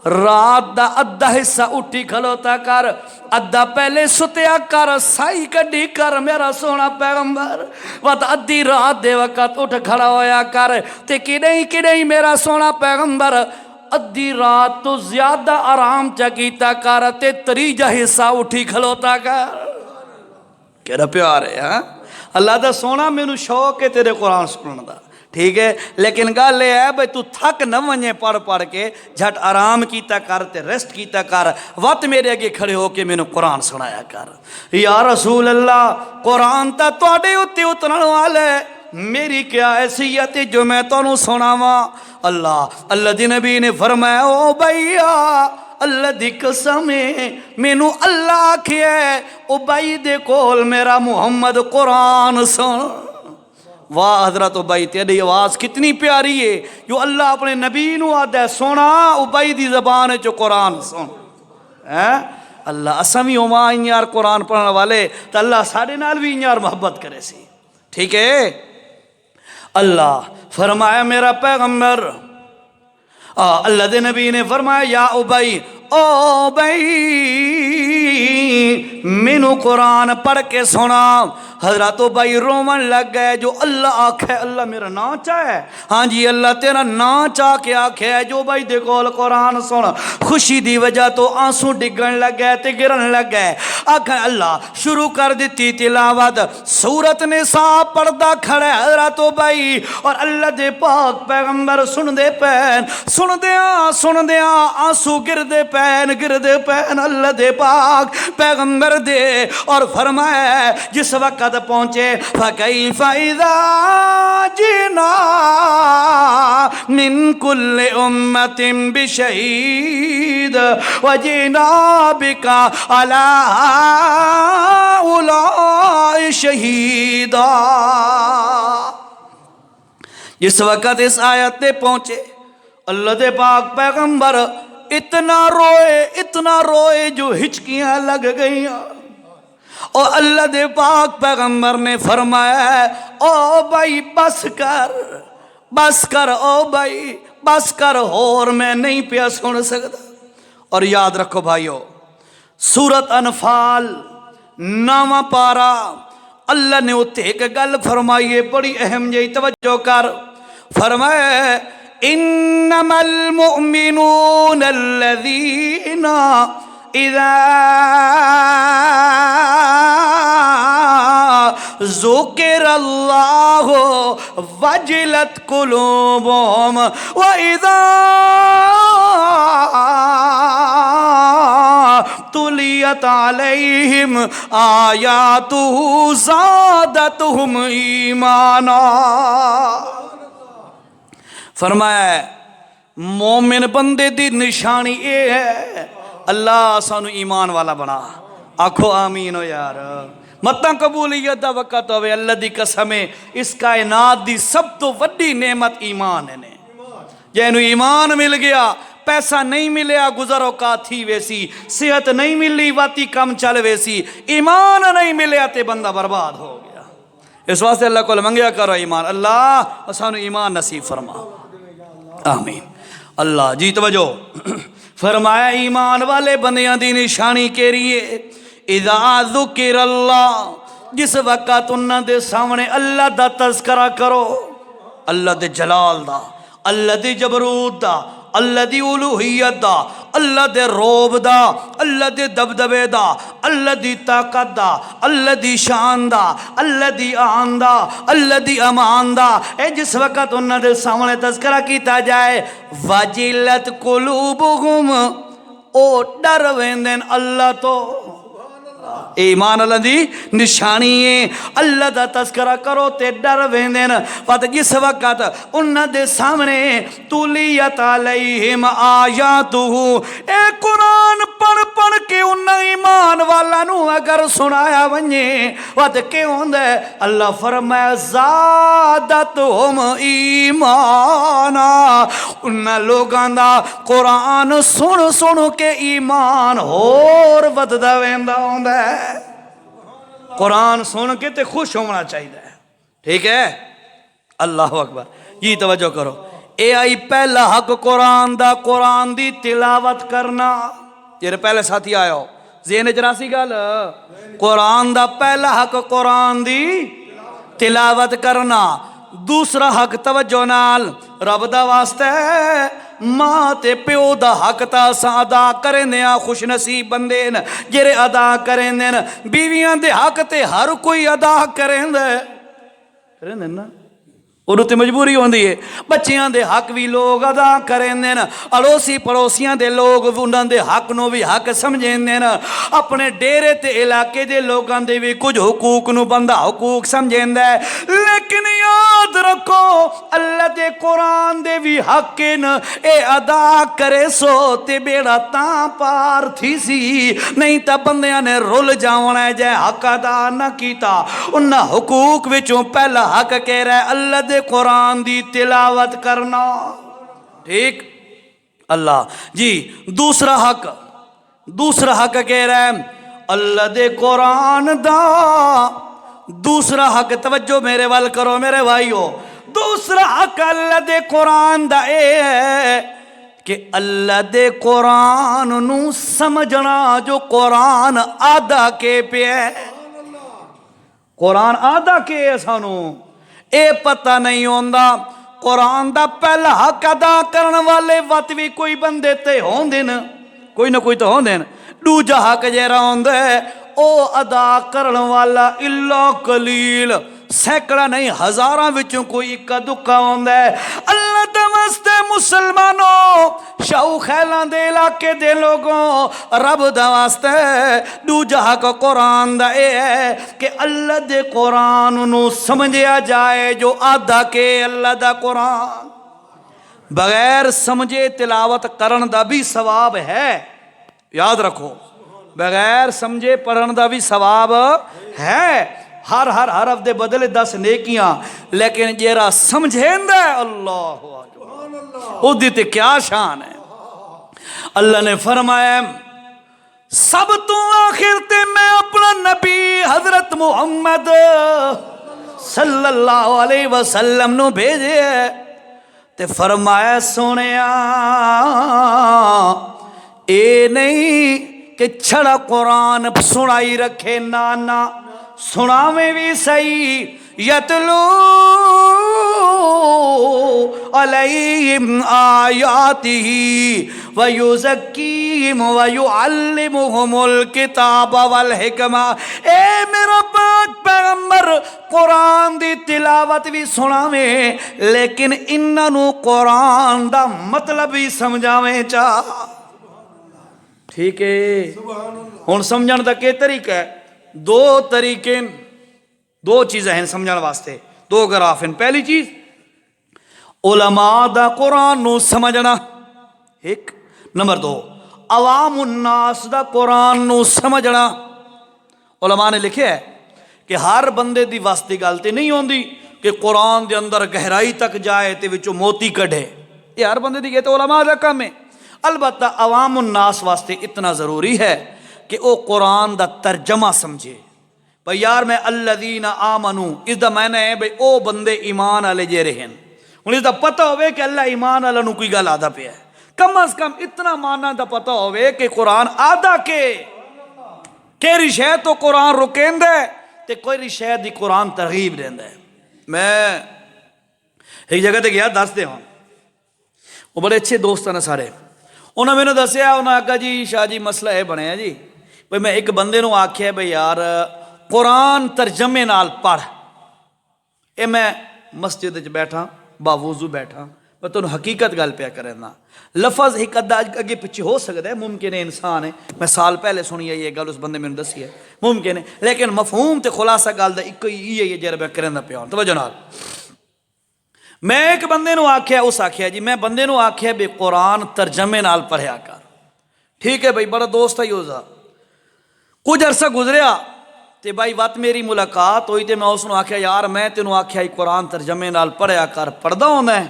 رات دا ادھا حصہ اٹھی کھلوتا کر ادھا پہلے ستیا کر سائی کڈی کر میرا سونا پیغمبر وقت ادھی رات دے وقت اٹھ کھڑا ہویا کر تے کڈئی میرا سونا پیغمبر ادھی رات تو زیادہ آرام چکیتا کر تے تریجہ حصہ اٹھی کھلوتا کر کہنا پیار ہے ہاں اللہ دا سونا مینو شوق ہے تیرے قرآن سنن دا ٹھیک ہے لیکن گل یہ ہے بھائی تو تھک نہ ونجے پڑھ کے جھٹ آرام کیتا کر تے ریسٹ کیتا کر وقت میرے اگے کھڑے ہو کے مینوں قرآن سنایا کر یا رسول اللہ قرآن تا تواڈے اُتے اترن والے میری کیا حیثیت ہے جو میں تانوں سناواں اللہ دی نبی نے فرمایا او بھیا اللہ دی قسم مینوں اللہ آکھیا او بھائی دے کول میرا محمد قرآن سن واہ حضرت ابائی تیری آواز کتنی پیاری ہے جو اللہ اپنے نبی نو آدھا ہے سونا ابائی دی زبان ہے جو قرآن سن اللہ اسمی اوما انیار قرآن پڑھنے والے تو اللہ ساڑھے نال بھی انیار محبت کرے سی ٹھیک ہے اللہ فرمایا میرا پیغمبر اللہ دے نبی نے فرمایا یا ابائی او بھائی مینو قرآن پڑھ کے سنا حضرت بھائی رومن لگ گئے جو اللہ آکھے اللہ میرا نا چاہے ہاں جی اللہ تیرا نا چاہ کے آکھے جو بھائی دے کول قرآن سن خوشی دی وجہ تو آنسو ڈگن لگ گئے تے گرن لگ گئے آکھے اللہ شروع کر دیتی تلاوت سورت نساء پردہ کھڑے حضرت بھائی اور اللہ دے پاک پیغمبر سن دے آنسو گر دے پین اللہ دے پاک پیغمبر دے اور فرمائے جس وقت پہنچے فَكَيْفَ إِذَا جِئْنَا مِن كُلِّ أُمَّةٍ بِشَهِيدٍ وَجِئْنَا بِكَ عَلَىٰ هَٰؤُلَاءِ شَهِيدًا جس وقت اس آیت پہ پہنچے اللہ دے پاک پیغمبر اتنا روئے جو ہچکیاں لگ گئیاں اور اللہ دے پاک پیغمبر نے فرمایا او بھائی بس کر او بھائی بس کر اور میں نہیں پیا سن سکتا اور یاد رکھو بھائیو سورت انفال 9واں پارا اللہ نے اتنے ایک گل فرمائیے بڑی اہم جی توجہ کر فرمایا انما المؤمنون الذین اذا ذکر اللہ وجلت قلوبهم واذا تلیت علیہم آیاتہ زادتہم ایمانا فرمایا ہے مومن بندے دی نشانی اے ہے اللہ سانو ایمان والا بنا آکھو آمین ہو یار متاں قبولیت دا وقت ہوئے اللہ دی قسم اس کائنات دی سب تو وڈی نعمت ایمان ہے جینو ایمان مل گیا پیسہ نہیں ملیا گزر اوقات تھی ویسی صحت نہیں ملی واتی کم چل ویسی ایمان نہیں ملیا تے بندہ برباد ہو گیا اس واسطے اللہ کو منگیا کرو ایمان اللہ سانو ایمان نصیب فرما آمین اللہ جی توجہ فرمایا ایمان والے بندیاں دی نشانی کے لیے اذا ذکر اللہ جس وقت انہاں دے سامنے اللہ دا تذکرہ کرو اللہ دے جلال دا اللہ دی جبروت دا اللہ دی الوہیت دا اللہ دے روب دا، اللہ دے دبدبے دا، اللہ دی طاقت دا، اللہ دی شان دا، اللہ دی آن دا، اللہ دی امان دا۔ اے جس وقت انہاں دے سامنے تذکرہ کیتا جائے وجلت قلوبہم، او ڈر ویندن اللہ تو۔ ایمان اللہ دی نشانی ہے، اللہ دا تذکرہ کرو تے ڈر ویندن۔ پتہ جس وقت انہاں دے سامنے تولیت علیہم آیاتہ، اے قرآن پڑھ پڑھ کے انہاں ایمان والا نو اگر سنایا ونجے وقت کے ہوندے، اللہ فرمائے زادتہم ایمانا، انہاں لوگاں دا قرآن سن سن کے ایمان اور وددا ویندا ہوندا۔ قرآن سن کے تے خوش ہونا چاہیے، ٹھیک ہے؟ اللہ اکبر، یہ توجہ کرو، اے آئی پہلا حق قرآن دا، قرآن دی تلاوت کرنا۔ یہ پہلے ساتھی آیا ہو ذہن جراسی گل، قرآن دا پہلا حق قرآن دی تلاوت کرنا۔ دوسرا حق توجہ نال رب دا واسطہ ہے، ماں تے پیو دا حق تا اساں ادا کریں دیا، خوش نصیب بندے ن جڑے ادا کریں دین۔ بیویاں دے حق تے ہر کوئی ادا کریں دے نا، انہوں تے مجبوری ہوندی ہے۔ بچیاں دے حق بھی لوگ ادا کریں دین، اڑوسی پڑوسیاں دے لوگ انہاں دے حق نو بھی حق سمجھیں دین، اپنے ڈیرے تے علاقے دے لوگاں دے بھی کچھ حقوق نو بندہ حقوق سمجھیں دے۔ لیکن یاد رکھو اللہ دے قرآن دے بھی حق ن اے ادا کرے سو تے بیڑا تاں پار تھی سی، نہیں تا بندیاں نے رول جاونا ہے جے حق ادا نہ کیتا۔ انہاں حقوق وچوں پہلا حق کہہ رہا ہے اللہ دے قرآن دی تلاوت کرنا، ٹھیک؟ اللہ جی دوسرا حق کہہ رہا ہے اللہ دے قرآن دا، دوسرا حق توجہ میرے وال کرو میرے بھائیو، دوسرا حق اللہ دے قرآن دا اے ہے کہ اللہ دے قرآن نو سمجھنا، جو قرآن آدھا کے پہ ہے، قرآن آدھا کے ہے سانو اے پتہ نہیں ہوندا۔ قرآن دا پہلا حق ادا کرن والے وقت بھی کوئی بندے تے ہوندے نا، کوئی نہ کوئی تو ہوندے نا۔ دوجا حق جیرا ہوندا ہے او ادا کرن والا الا قلیل، سینکڑا نہیں ہزاراں وچوں کوئی اکا دکا ہوندا ہے۔ اللہ دے واسطے مسلمانوں، شاو خیلاں دے علاقے دے لوگوں، رب دا واسطے دوجا حق قرآن دا اے ہے کہ اللہ دے قرآن نو سمجھیا جائے، جو آدھا کے اللہ دا قرآن بغیر سمجھے تلاوت کرن دا بھی ثواب ہے، یاد رکھو، بغیر سمجھے پڑھن دا بھی ثواب ہے۔ ہر حرف دے بدلے 10 نیکیاں، لیکن جیرا سمجھیں دے اللہ او دیتے کیا شان ہے۔ اللہ نے فرمایا سب تو آخر تے میں اپنا نبی حضرت محمد صلی اللہ علیہ وسلم نو بھیجے تے فرمایا سونیا اے نہیں کہ چھڑا قرآن سنائی رکھے، نانا سناویں بھی صحیح، یتلو علیہم آیاتہ ویزکیہم ویعلمہم الکتاب والحکمہ۔ اے میرا پاک پیغمبر قرآن دی تلاوت بھی سناویں، لیکن انہوں قرآن دا مطلب بھی سمجھاویں چاہ، ٹھیک ہے؟ ہن سمجھن دا کے طریقہ ہے؟ دو طریقے، دو چیزیں ہیں سمجھن واسطے، دو گراف ہیں۔ پہلی چیز علماء دا قرآن نو سمجھنا، ایک نمبر دو عوام الناس دا قرآن نو سمجھنا۔ علماء نے لکھے ہے کہ ہر بندے دی واسطے غلطی نہیں ہوندی کہ قرآن دے اندر گہرائی تک جائے تے وچوں موتی کڈھے، یہ ہر بندے دی کہتے علماء دا کام ہے۔ البتہ عوام الناس واسطے اتنا ضروری ہے کہ او قرآن دا ترجمہ سمجھے۔ بھئی یار میں الذین آمنو، اس دا معنی ہے بھئی او بندے ایمان والے جے رہن، انہیں اس دا پتہ ہوئے کہ اللہ ایمان والا نو کوئی گل آدھا پہ ہے، کم از کم اتنا معنی دا پتہ ہوئے کہ قرآن آدھا کے کیری شے تو قرآن رکین دے تے کوئی شے دی قرآن ترغیب دین دے۔ میں ایک جگہ تے گیا دس دے ہوں، وہ بڑے اچھے دوست ہیں سارے، انہوں نے مجھے دسیا، انہوں نے کہا جی شاہ جی مسئلہ یہ بنیا جی بھئی میں ایک بندے نو آکھیا بھئی یار قرآن ترجمے نال پڑھ. اے میں مسجد وچ بیٹھا باوضو بیٹھا، میں تمہیں حقیقت گل پیا کرنا. لفظ ایک ادھا اگے پیچھے ہو سکتا ہے، ممکن ہے انسان ہے، میں سال پہلے سنی ہے یہ گل، اس بندے میں نے دسی ہے، ممکن ہے، لیکن مفہوم تے خلاصہ گل دا ایک ہی ہے جڑا میں کرنا پیا. توجہ نال میں ایک بندے نو آکھیا، اس آکھیا جی میں بندے نو آکھیا بے قرآن ترجمے نال پڑھیا کر. ٹھیک ہے بھائی، بڑا دوست ہے یوزا. کچھ عرصہ گزریا تے بھائی وقت میری ملاقات ہوئی تے میں اس نو آکھیا یار میں تینوں آکھیا قرآن ترجمے نال پڑھیا کر، پڑھدا ہوں میں؟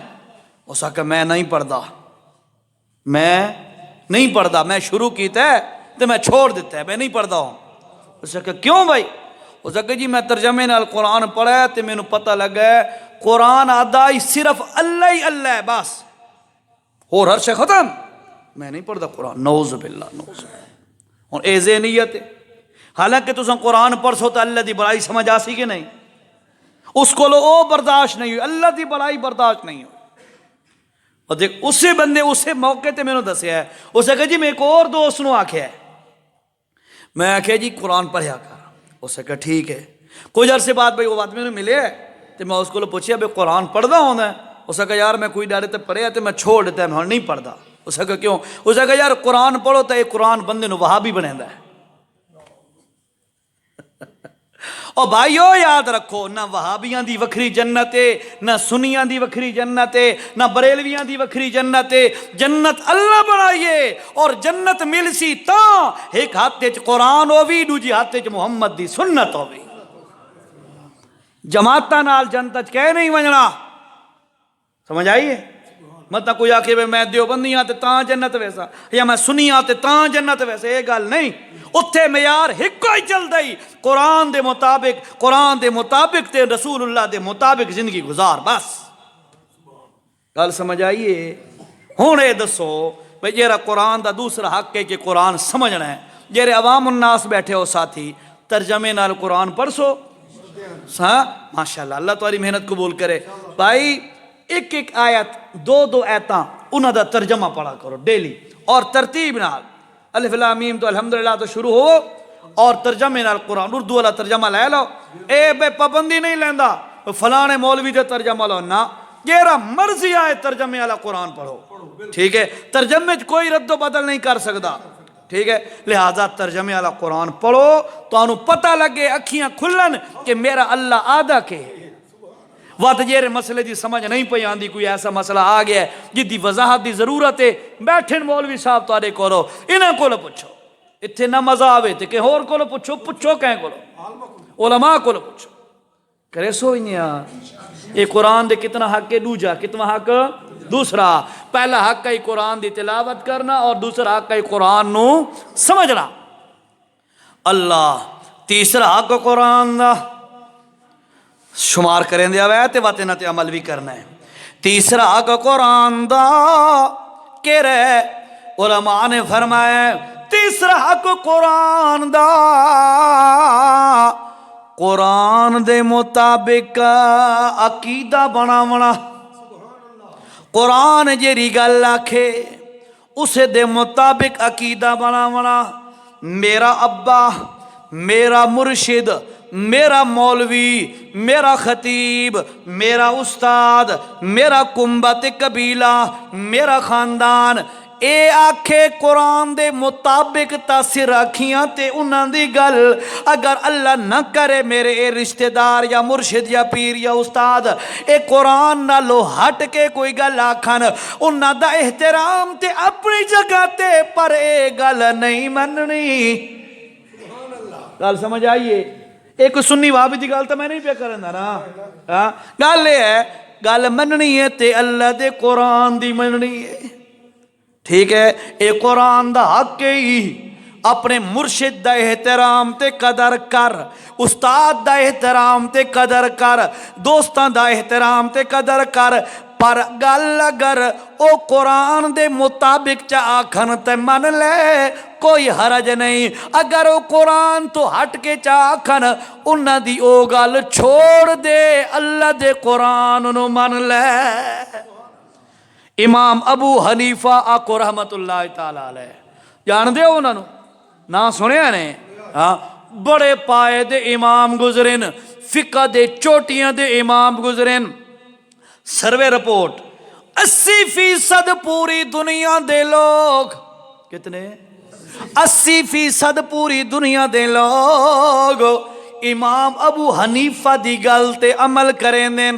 اس آکھیا میں نہیں پڑھدا، میں نہیں پڑھدا، میں شروع کیتا ہے تے میں چھوڑ دیتا ہے، میں نہیں پڑھدا ہوں. اس آکھیا کیوں بھائی؟ اس آکھیا جی میں ترجمے نال قرآن پڑھا تے مینوں پتہ لگا ہے قرآن آدھا ہی صرف اللہ ہی اللہ ہے بس، اور ہر شے ختم. میں نہیں پڑھدا قرآن. نعوذ باللہ نعوذ باللہ. اور اے ذہنیت ہے. حالانکہ تساں قرآن پڑھسو تو اللہ دی بڑائی سمجھ آسی کہ نہیں؟ اس کو او برداشت نہیں ہوئی، اللہ دی بڑائی برداشت نہیں ہوئی. اور دیکھ اسے بندے اسے موقع تے میں نے دسیا ہے. اسے کہا جی میں ایک اور دوست نو آکھیا ہے، میں آکھیا جی قرآن پڑھیا کر. اسے کہا ٹھیک ہے. کچھ عرصے بعد بھائی وہ بات میں نے ملے تو میں اس کو پوچھیا بھائی قرآن پڑھدا ہونا ہے؟ اسے کہا یار میں کوئی ڈارے تے پڑھیا تو میں چھوڑ دیتا ہے، میں نہیں پڑھدا. اسے کہا کیوں؟ اسے کہا یار قرآن پڑھو تو یہ قرآن بندے نو وہابی بنیندا ہے. اور بھائیو یاد رکھو، نہ وہابیاں دی وکھری جنت ہے، نہ سنیاں دی وکھری جنت ہے، نہ بریلویاں دی وکھری جنت ہے. جنت اللہ بنائیے، اور جنت مل سی تاں ایک ہاتھ وچ قرآن ہووی، دوجی ہاتھ وچ محمد دی سنت ہووی. جماعتاں نال جنت کہہ نہیں ونجنا. سمجھ آئیے؟ مطلب کوئی آکھے میں دیوبندی ہاں تے تاں جنت ویسا، یا میں سنی ہاں تے تاں جنت ویسا، یہ گل نہیں. اتھے معیار ہکو ہی چل دئی، قرآن دے مطابق تے رسول اللہ دے مطابق زندگی گزار بس. گل سمجھ آئیے؟ ہوں یہ دسو بھئی جیرا قرآن دا دوسرا حق ہے کہ قرآن سمجھنا ہے. جیرے عوام الناس بیٹھے ہو ساتھی، ترجمے نال قرآن پڑھسو. ہاں ماشاءاللہ، اللہ تمہاری محنت قبول کرے. بھائی ایک ایک آیت، دو آیتاں انہاں دا ترجمہ پڑھا کرو ڈیلی، اور ترتیب نال. الف لام میم تو الحمدللہ تو شروع ہو، اور ترجمے نال قرآن اردو والا ترجمہ لے لو. اے بے پابندی نہیں لیندا فلانے مولوی دے ترجمہ لو، نہ جیرا مرضی آئے ترجمے والا قرآن پڑھو. ٹھیک ہے؟ ترجمے کوئی رد و بدل نہیں کر سکتا. ٹھیک ہے؟ لہذا ترجمے والا قرآن پڑھو تو انہوں پتہ لگے، اکھیاں کھلن کہ میرا اللہ آدھا کے. وقت جیرے مسئلے دی سمجھ نہیں پئی آندی، کوئی ایسا مسئلہ آ گیا ہے جی دی وضاحت دی ضرورت ہے، بیٹھن مولوی صاحب تارے کولو، انہاں کولو پوچھو. اتھے نہ مزہ آوے تے کہ ہور کولو پوچھو کہیں کولو، علماء کولو پوچھو. کرے سو ہی نہیں. یہ قرآن دے کتنا حق ہے؟ دوجا کتنا حق؟ دوسرا. پہلا حق ہے قرآن دی تلاوت کرنا، اور دوسرا حق ہے قرآن نو سمجھنا. اللہ تیسرا حق قرآن دا شمار کریں دیا وے تے واتے نہ تے عمل بھی کرنا ہے. تیسرا حق قرآن دا کہ رہے، علماء نے فرمایا تیسرا حق قرآن دا قرآن دے مطابق عقیدہ بناونا. قرآن جیری گل آکھے اسے دے مطابق عقیدہ بناونا. میرا ابا، میرا مرشد، میرا مولوی، میرا خطیب، میرا استاد، میرا کنبت قبیلہ، میرا خاندان اے آکھے قرآن دے مطابق تاثر رکھیاں تے انہاں دی گل اگر اللہ نہ کرے میرے اے رشتہ دار یا مرشد یا پیر یا استاد اے قرآن نہ لو ہٹ کے کوئی گل آکھن، انہاں دا احترام تے اپنی جگہ تے، پر اے گل نہیں مننی. گل سمجھ آئیے؟ ایک سنی وہابی دی گل تو میں نہیں پیا کرنا نا. گل یہ ہے، گل مننی ہے تے اللہ دے قرآن دی مننی ہے. ٹھیک ہے؟ اے قرآن دا حق ہی. اپنے مرشد دا احترام تے قدر کر، استاد دا احترام تے قدر کر، دوستان دا احترام تے قدر کر. پر گل اگر او قرآن دے مطابق چا آکھن تے من لے، کوئی حرج نہیں. اگر او قرآن تو ہٹ کے چا آکھن انہاں دی او گل چھوڑ دے، اللہ دے قرآن نو من لے. امام ابو حنیفہ آکو رحمت اللہ تعالیٰ علیہ جان دے ہو انہوں نا سنیا نے ہاں بڑے پائے دے امام گزرین فقہ دے چوٹیاں دے امام گزرین سروے رپورٹ 80% پوری دنیا دے لوگ کتنے 80% پوری دنیا دے لوگ امام ابو حنیفہ دی گل تے عمل کریں دیں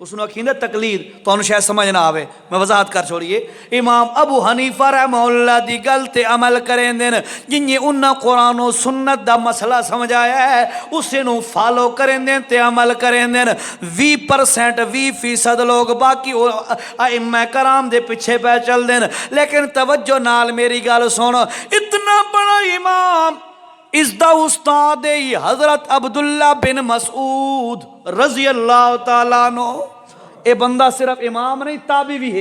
اس نے اکھیندہ تقلید تو انہوں شاید سمجھ نہ آوے میں وضاحت کر چھوڑیے امام ابو حنیفہ رحمہ اللہ دی گل تے عمل کریں دیں جنہیں انہاں قرآن و سنت دا مسئلہ سمجھایا ہے اسے نو فالو کریں دیں تے عمل کریں دیں 20% لوگ باقی ائمہ کرام دے پیچھے پہ چل دیں لیکن توجہ نال میری گل سنو اتنا بڑا امام اس دا استاد حضرت عبداللہ بن مسعود رضی اللہ تعالیٰ عنہ اے بندہ صرف امام نہیں تابعی بھی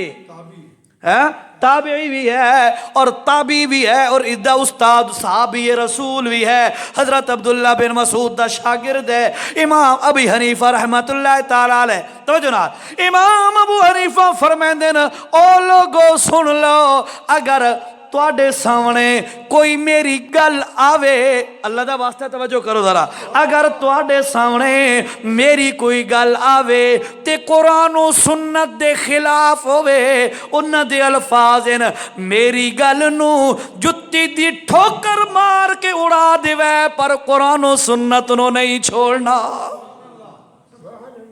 ہے تابعی بھی ہے اور تابعی بھی ہے اور اس دا استاد صحابی رسول بھی ہے حضرت عبداللہ بن مسعود دا شاگرد ہے امام ابی حنیفہ رحمت اللہ تعالیٰ علیہ توجہ نال امام ابو حنیفہ فرمائیں نا او لوگو سن لو اگر تواڈے سامنے کوئی میری گل آوے اللہ دا واسطہ توجہ کرو ذرا اگر تواڈے سامنے میری کوئی گل آوے تے قرآن و سنت دے خلاف ہوئے انہاں دے الفاظ ہیں میری گل نو جتی دی ٹھوکر مار کے اڑا دیوے پر قرآن و سنت نو نہیں چھوڑنا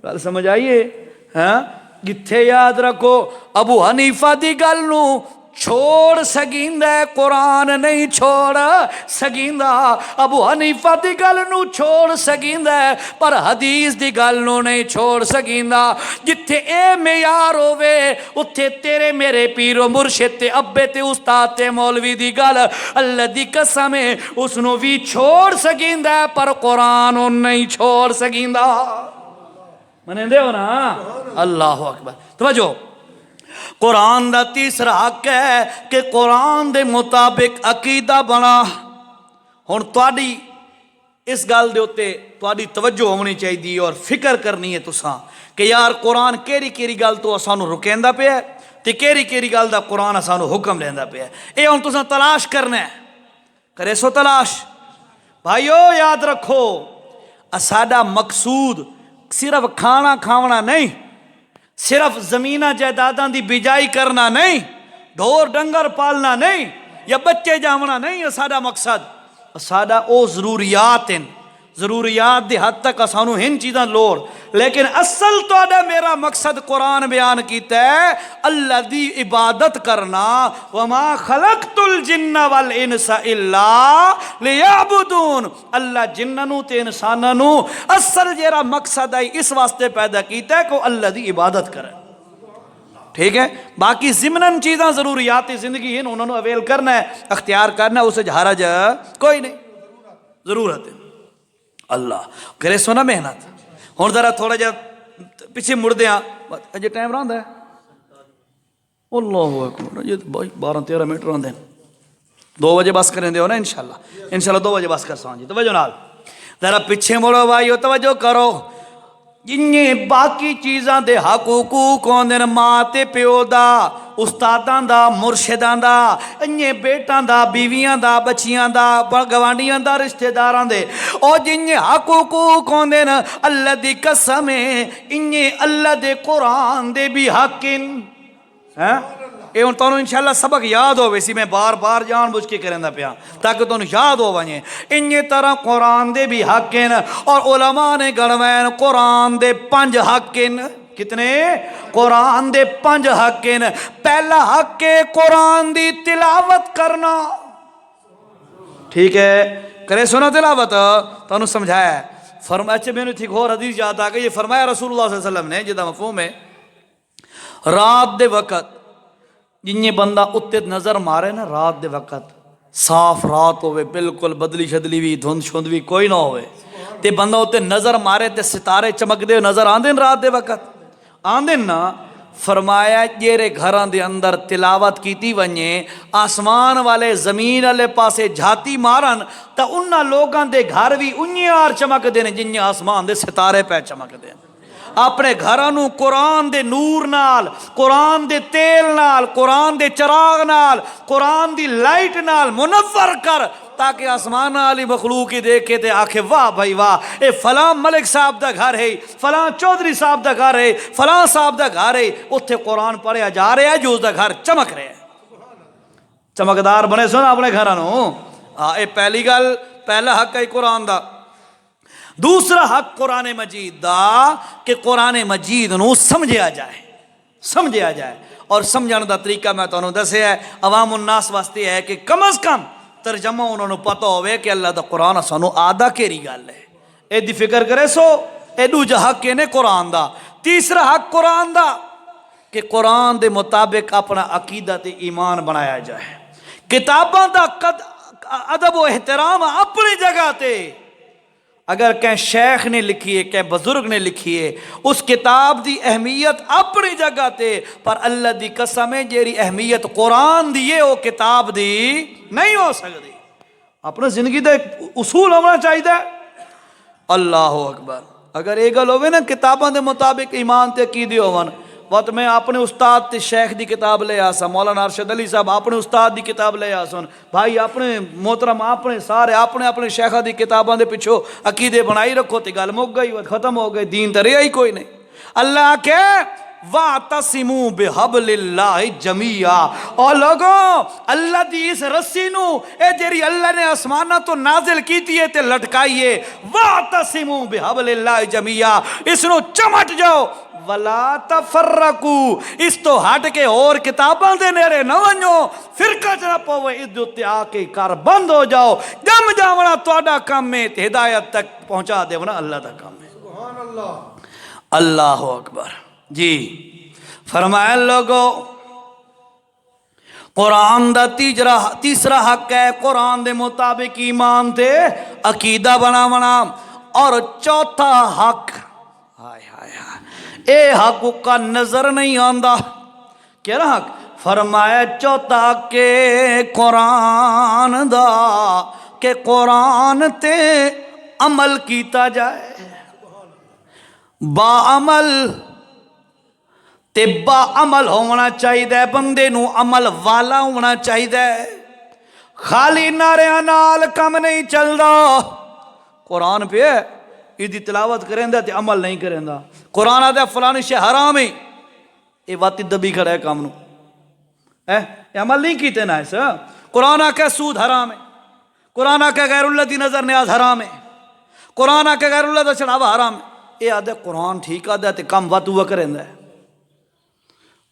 گل سمجھ آئیے ہاں جتھے یاد رکھو ابو حنیفہ دی گل نو چھوڑ سگیندہ قرآن نہیں چھوڑ سگیندہ ابو حنیفہ دی گل نو چھوڑ سگیندہ پر حدیث دی گل نو نہیں چھوڑ سگیندہ جتھے اے معیار ہووے اتھے تیرے میرے پیر و مرشد تے ابے تے استاد تے مولوی دی گل اللہ دی قسم اس نو بھی چھوڑ سگیندہ پر قرآن نہیں چھوڑ سگیندہ منے دے ہو نا اللہ اکبر توجہ قرآن دا تیسرا حق ہے کہ قرآن دے مطابق عقیدہ بنا ہن تواڈی اس گل دے اوتے تواڈی توجہ ہونی چاہیے اور فکر کرنی ہے تساں کہ یار قرآن کیڑی گل تو اسانو رکیندا پیا تے کیڑی گل دا قرآن اسانو حکم دیندا پیا اے ہن تساں تلاش کرنا ہے کرے سو تلاش بھائیو یاد رکھو ساڈا مقصود صرف کھانا کھاونا نہیں صرف زمینہ جائیداداں دی بیجائی کرنا نہیں ڈھور ڈنگر پالنا نہیں یا بچے جامنا نہیں یہ ساڈا مقصد ساڈا او ضروریات ہیں ضروریات دی حد تک اسانو ہن چیزاں لوڑ لیکن اصل تہاڈا میرا مقصد قرآن بیان کیتا ہے اللہ دی عبادت کرنا وما خلقت الجن والانس الا لیعبدون اللہ جننوں تے انسانوں اصل جیرا مقصد ہے اس واسطے پیدا کیتا ہے کہ اللہ دی عبادت کرے ٹھیک ہے باقی ضمناً چیزاں ضروریات زندگی ہیں انہوں نے اویل کرنا ہے اختیار کرنا ہے اسے حرج کوئی نہیں ضرورت ہے اللہ کرے سونا محنت ہون ذرا تھوڑا جا پیچھے مڑ دیاں اجے ٹائم رہندا ہے اللہ اکبر یہ 12-13 منٹ رہندے 2 بجے بس کریں دے ہو نا انشاءاللہ 2 بجے بس کر سان جی توجہ نال ذرا پیچھے مڑو بھائیو توجہ کرو جنہیں باقی چیزاں دے حقوق ہوندے نے ماں تے پیو دا استاداں دا مرشداں دا انہیں بیٹاں دا بیویاں دا بچیاں دا گوانڈیاں دا رشتہ داراں دے اور جنہیں حقوق ہوندے نے اللہ دی قسم انہیں اللہ دے قرآن دے بھی حقن اے ان تانوں انشاءاللہ سبق یاد ہو ویسی میں بار بار جان بوجھ کے کریں دا پیا تاکہ تانوں یاد ہو ونجے انہی طرح قرآن دے بھی حق ہیں اور علماء نے گڑوین قرآن دے 5 حق ہیں کتنے قرآن دے 5 حق ہیں پہلا حق ہے قرآن دی تلاوت کرنا ٹھیک ہے کرے سنا تلاوت تانوں سمجھایا ہے فرمایا اچھے میں نے تھی اور حدیث یاد آ گئی یہ فرمایا رسول اللہ صلی اللہ علیہ وسلم نے جدا مفہوم ہے رات دے وقت جنہیں بندہ اتنے نظر مارے نا رات دے وقت صاف رات ہوئے بالکل بدلی شدلی بھی دھند شند بھی کوئی نہ ہوئے تے بندہ اتنے نظر مارے تے ستارے چمک دے نظر آن دین رات دے وقت آن دین نا فرمایا جیرے گھران دے اندر تلاوت کیتی ونجے آسمان والے زمین والے پاسے جھاتی مارن تا انہاں لوگاں دے گھر بھی انہیں آر چمک دے جنہیں آسمان دے ستارے پہ چمک دے اپنے گھراں نو قرآن دے نور نال، قرآن دے تیل نال، قرآن دے چراغ نال، قرآن دی لائٹ نال منور کر، تاکہ آسمان والی مخلوق ہی دیکھے تے آکھے واہ بھائی واہ، اے فلاں ملک صاحب دا گھر ہے، فلاں چودھری صاحب دا گھر ہے، فلاں صاحب دا گھر ہے، اتھے قرآن پڑھیا جا رہا ہے جو اس دا گھر چمک رہا ہے۔ چمکدار بنے سن اپنے گھراں نو۔ اے پہلی گل، پہلا حق ہے قرآن دا۔ دوسرا حق قرآن مجید دا کہ قرآن مجید نو سمجھیا جائے، سمجھیا جائے، اور سمجھن دا طریقہ میں تانوں دسیا ہے، عوام الناس واسطے ہے کہ کم از کم ترجمہ انہوں نے پتہ ہوئے کہ اللہ دا قرآن سانو آدھا کیری گل ہے، اے دی فکر کرے سو۔ اے دوجا حق نے قرآن دا۔ تیسرا حق قرآن دا کہ قرآن دے مطابق اپنا عقیدہ تے ایمان بنایا جائے۔ کتاباں دا ادب و احترام اپنی جگہ تے، اگر کہیں شیخ نے لکھی ہے، کہیں بزرگ نے لکھی ہے، اس کتاب دی اہمیت اپنی جگہ تے، پر اللہ دی قسم ہے جیری اہمیت قرآن دی ہے وہ کتاب دی نہیں ہو سکتی۔ اپنا زندگی دا ایک اصول ہونا چاہیے۔ اللہ اکبر۔ اگر یہ گل ہوئے نا کتاباں دے مطابق ایمان تے عقیدے ہون، وقت میں اپنے استاد تے شیخ دی کتاب لے آسا، مولانا ارشد علی صاحب اپنے استاد دی کتاب لے آسن، بھائی اپنے محترم اپنے سارے اپنے شیخہ دی کتاباں دے پچھو عقیدے بنائی رکھو تے گل مک گئی، ختم ہو گئی، دین تے رہا ہی کوئی نہیں۔ اللہ کہ وَاعْتَصِمُوا بِحَبْلِ اللَّهِ جَمِيعًا، اور لوگوں اللہ دی اس رسی نو اے جیری اللہ نے آسمانہ تو نازل کیتی ہے تے لٹکائیے، وَاعْتَصِمُوا بِحَبْلِ اللَّهِ جَمِيعًا، اس نو چمٹ جاؤ، وَلَا تَفَرَّقُوا، اس تو ہٹ کے اور کتاباں دے نیرے نہ ونجو، فرقہ چنہ پوے، اس دے آ کے کار بند ہو جاؤ، جم جاونا تواڈا کام میں تے ہدایت تک پہنچا دے ونا اللہ دا کام ہے۔ سبحان اللہ، اللہ اکبر۔ جی فرمایا لوگو قرآن دا تیسرا حق ہے قرآن دے مطابق ایمان تے عقیدہ بناونا، اور چوتھا حق اے حق کا نظر نہیں آندا، کیا نا حق فرمایا چوتھا کہ قرآن دا کہ قرآن تے عمل کیتا جائے، با عمل تے با عمل ہونا چاہیے، بندے نو عمل والا ہونا چاہیے، خالی نعرے نال کم نہیں چل رہا۔ قرآن پہ ایدی تلاوت کریں دے تے عمل نہیں کریں دا، قرآن آدھے فلانی شے حرام ہے، یہ واتی دبی کھڑا ہے کام نو، یہ عمل نہیں کیتے نا ایسا۔ قرآن آکے سود حرام ہے، قرآن آکے غیر اللہ دی نظر نیاز حرام ہے، قرآن آکے غیر اللہ دا چڑھاوا حرام ہے، یہ آدھے قرآن ٹھیک آدھے تے کم وات ہوا کریں دے۔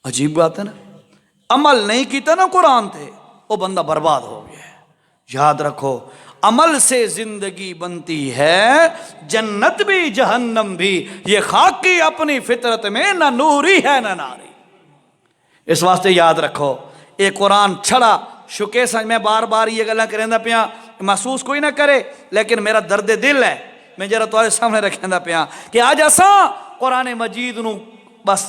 عجیب بات ہے نا، عمل نہیں کیتا نا قرآن تے وہ بندہ برباد ہو گیا ہے۔ یاد رکھو عمل سے زندگی بنتی ہے، جنت بھی جہنم بھی، یہ خاکی اپنی فطرت میں نہ نوری ہے نہ ناری۔ اس واسطے یاد رکھو یہ قرآن چھڑا شکے سمجھ میں بار بار یہ گلہ کریں دا پیا، محسوس کوئی نہ کرے، لیکن میرا درد دل ہے، میں جرا تمہارے سامنے رکھیں دا پیا کہ آج اساں قرآن مجید نو بس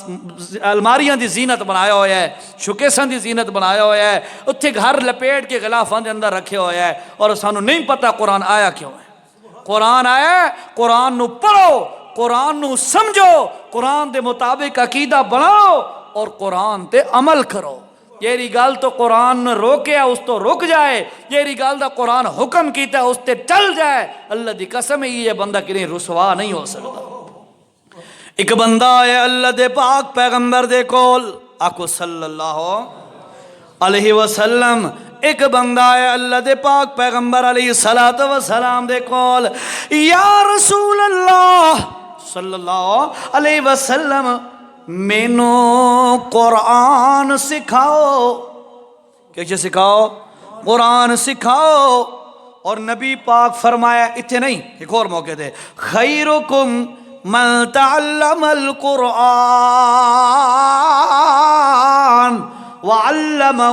الماریاں دی زینت بنایا ہوا ہے، شکیساں دی زینت بنایا ہوا ہے، اتھے گھر لپیٹ کے غلافاں دے اندر رکھے ہوا ہے، اور سانو نہیں پتا قرآن آیا کیوں ہے۔ قرآن آیا ہے، قرآن نو پڑھو، قرآن نو سمجھو، قرآن دے مطابق عقیدہ بناؤ، اور قرآن تے عمل کرو۔ جیری گال تو قرآن نے روکیا اس تو رک جائے، جیری گال دا قرآن حکم کیتا ہے اس تے چل جائے، اللہ دی قسم ہے یہ بندہ کنہیں رسوا نہیں ہو سکتا۔ ایک بندہ ہے اللہ دے پاک پیغمبر دے کول، آکو صلی اللہ علیہ وسلم، ایک بندہ ہے اللہ دے پاک پیغمبر علیہ السلام دے کول، یا رسول اللہ صلی اللہ علیہ وسلم مینو قرآن سکھاؤ، کیسے سکھاؤ؟ قرآن سکھاؤ۔ اور نبی پاک فرمایا، اتنے نہیں ایک اور موقع دے، خیرکم من تعلم القرآن وعلمہ،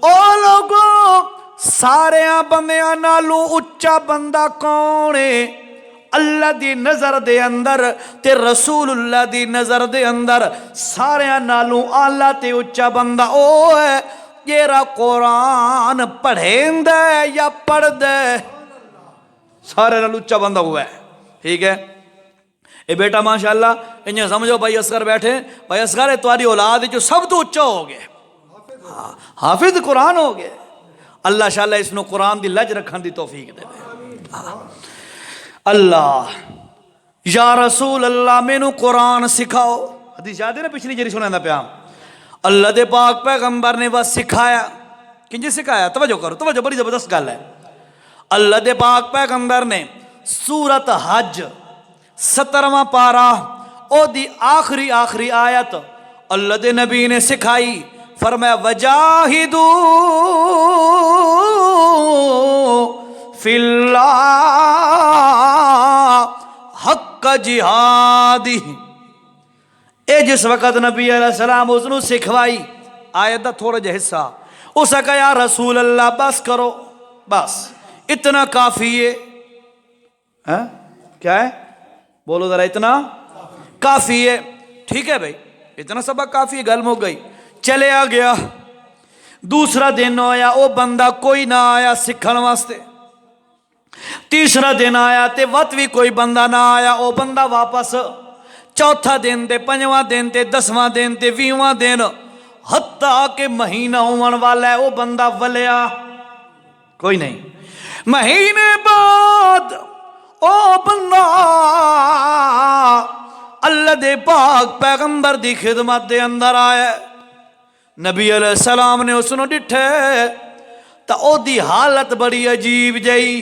او لوگوں سارے بندیاں نالو اچا بندہ کون ہے اللہ دی نظر دے اندر تے رسول اللہ دی نظر دے اندر؟ سارے نالو آلہ تے اچا بندہ او ہے جیرا قرآن پڑھیں دے یا پڑھ دے، سارے نالو اچا بندہ ہوا ہے، ٹھیک ہے۔ اے بیٹا ماشاءاللہ انہیں سمجھو بھائی اصغر بیٹھے، بھائی اصغر ہے تمہاری اولاد جو سب تو اچھا ہو گئے، حافظ قرآن ہو گئے۔ اللہ شاءاللہ اس نے قرآن دی لج رکھن دی توفیق دے۔ اللہ یا رسول اللہ مینوں قرآن سکھاؤ، حدیث یاد ہے نا پچھلی جری سنیں دا پیام، اللہ دے پاک پیغمبر نے بس سکھایا، کنجی سکھایا؟ توجہ کرو، توجہ بڑی زبردست گل ہے۔ اللہ دے پاک پیغمبر نے سورت حج 17واں پارہ او دی آخری آیت اللہ دے نبی نے سکھائی، فرمایا وجاہدو فی اللہ حق جہادی۔ اے جس وقت نبی علیہ السلام اس نے سکھوائی آیت دا تھوڑا جا حصہ، اس نے کہا یا رسول اللہ بس کرو، بس اتنا کافی ہے۔ کیا ہے؟ بولو ذرا، اتنا کافی ہے۔ ٹھیک ہے بھائی، اتنا سبق کافی ہے، گل ہو گئی، چلے آ گیا۔ دوسرا دن ہویا، او بندہ کوئی نہ آیا سکھن واسطے۔ تیسرا دن آیا تے وقت بھی کوئی بندہ نہ آیا، او بندہ واپس۔ چوتھا دن تے پنجواں دن تے 10واں دن تے 20واں دن، حتیٰ کہ مہینہ ہون والا ہے، او بندہ ولیا کوئی نہیں۔ مہینے بعد او بندہ اللہ دے پاک پیغمبر دی خدمت دے اندر آیا، نبی علیہ السلام نے اس نے ڈٹھے تا او دی حالت بڑی عجیب جئی،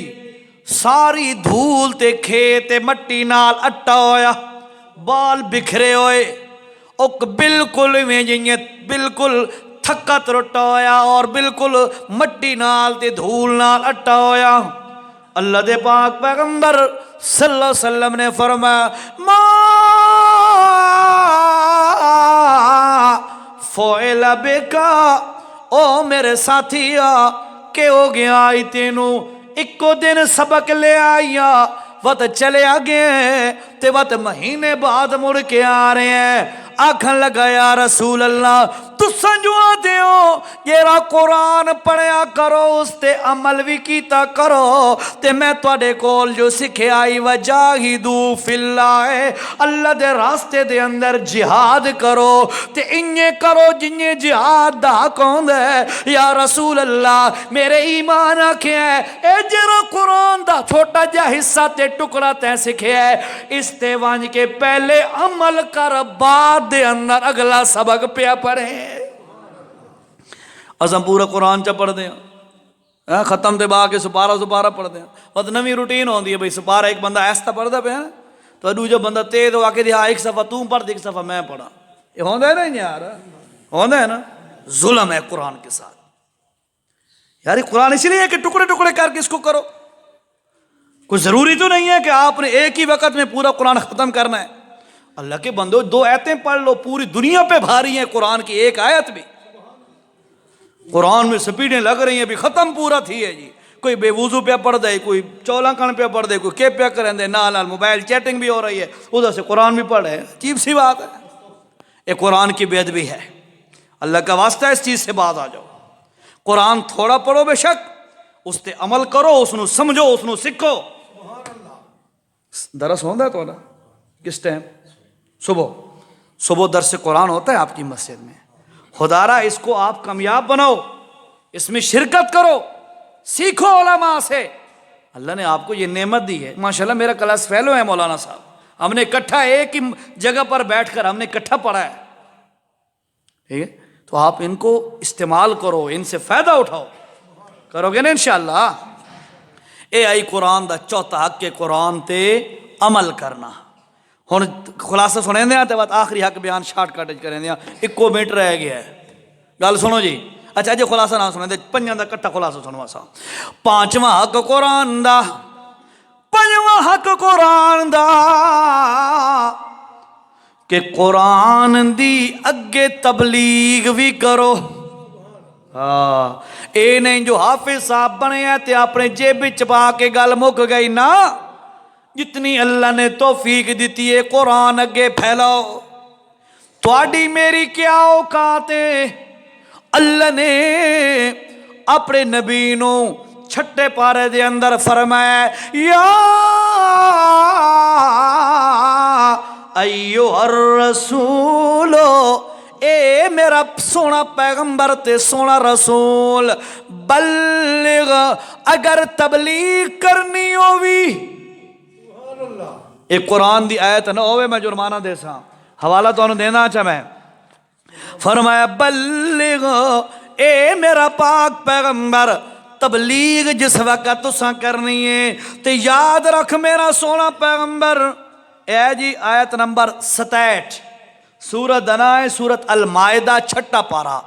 ساری دھول تے کھیت مٹی نال اٹا ہویا، بال بکھرے ہوئے، اوک بالکل میں جنہیں بالکل تھکا ترٹا ہویا اور بالکل مٹی نال تے دھول نال اٹا ہویا۔ اللہ دے پاک پیغمبر صلی اللہ علیہ وسلم نے فرمایا ما فعل بکا، او میرے ساتھیا کہ ہو گیا آئی تینوں، ایکو دن سبق لے آئیا، وقت چلے آگے تے وقت مہینے بعد مڑ کے آ رہے ہیں۔ آکھن لگا یا رسول اللہ تو سنجوا دیو جیرا قرآن پڑھیا کرو اس تے عمل بھی کیتا کرو، تے میں توڑے کول جو سکھے آئی وجاہدو فی اللہ، اللہ دے راستے دے اندر جہاد کرو تے انجے کرو جنجے جہاد دا کون دے۔ یا رسول اللہ میرے ایمان آکھے ہیں اے جیرا قرآن دا چھوٹا جا حصہ تے ٹکڑا تے سکھے ہے، اس تے وانج کے پہلے عمل کر بعد دے اندر اگلا سبق پیا پڑھے۔ ازم پورا قرآن چا پڑھ دیں، ختم دے با کے سپارہ پڑھ دیں، وقت نوی روٹین ہوندی ہے بھئی سپارہ ایک بندہ ایسا پڑھ دا پہ ہے تو دوجہ بندہ تیز ہو آکے دیا ایک صفحہ تم پڑھ دے ایک صفحہ میں پڑھا، یہ ہوندہ ہے نا یار، ہوندہ ہے نا، ظلم ہے قرآن کے ساتھ یار۔ قرآن اسی لیے کہ ٹکڑے ٹکڑے کر کے اس کو کرو، کوئی ضروری تو نہیں ہے کہ آپ نے ایک ہی وقت میں پورا قرآن ختم کرنا ہے۔ اللہ کے بندو 2 آیتیں پڑھ لو، پوری دنیا پہ بھاری ہیں قرآن کی ایک آیت بھی، قرآن میں سپیڈیں لگ رہی ہیں، بھی ختم پورا تھی ہے جی، کوئی بے وضو پہ پڑھ دے، کوئی چولا کن پہ پڑھ دے، کوئی کے پہ کریں دے، نال موبائل چیٹنگ بھی ہو رہی ہے، ادھر سے قرآن بھی پڑھ رہے ہیں، عجیب سی بات ہے، یہ قرآن کی بے ادبی ہے۔ اللہ کا واسطہ اس چیز سے باز آ جاؤ، قرآن تھوڑا پڑھو بے شک، اس تے عمل کرو، اس نو سمجھو، اس نو سکھو۔ درس ہوندہ ہے تو اللہ کس ٹائم؟ صبح درس قرآن ہوتا ہے آپ کی مسجد میں، خدا را اس کو آپ کامیاب بناؤ، اس میں شرکت کرو، سیکھو علماء سے۔ اللہ نے آپ کو یہ نعمت دی ہے، ماشاءاللہ میرا کلاس فیلو ہے مولانا صاحب، ہم نے اکٹھا ایک ہی جگہ پر بیٹھ کر ہم نے اکٹھا پڑھا ہے، ٹھیک ہے؟ تو آپ ان کو استعمال کرو، ان سے فائدہ اٹھاؤ، کرو گے نا انشاءاللہ۔ اے آئی قرآن دا چوتھا حق کے قرآن تے عمل کرنا۔ ہن خلاصہ سنیں دیا تے بعد آخری حق بیان شارٹ کٹ کریں دیا، 1 منٹ رہ گیا ہے، گل سنو جی۔ اچھا جی خلاصہ نہ سنیں دے، 5 دا کٹھا خلاصہ سنو سا۔ 5واں حق قرآن دا، 5واں حق قرآن دا کہ قرآن دی اگے تبلیغ بھی کرو۔ اے نہیں جو حافظ صاحب بنے ہیں تے اپنے جیب چپا کے گل مک گئی نا، جتنی اللہ نے توفیق دیتی ہے قرآن اگے پھیلاؤ۔ تواڈی میری کیا اوقات ہے، اللہ نے اپنے نبی نو چھٹے پارے دے اندر فرمایا یا ایھا الرسول، اے میرا سونا پیغمبر تے سونا رسول، بلغ اگر تبلیغ کرنی ہووی، ایک قرآن دی آیت نہ ہوئے میں جرمانہ دے سا، حوالہ تو انہوں دینا چاہ میں، فرمایا بلغ اے میرا پاک پیغمبر، تبلیغ جس وقت تساں کرنی ہے تے یاد رکھ میرا سونا پیغمبر، اے جی آیت نمبر 67 سورہ دنائے سورت المائدہ چھٹا پارا،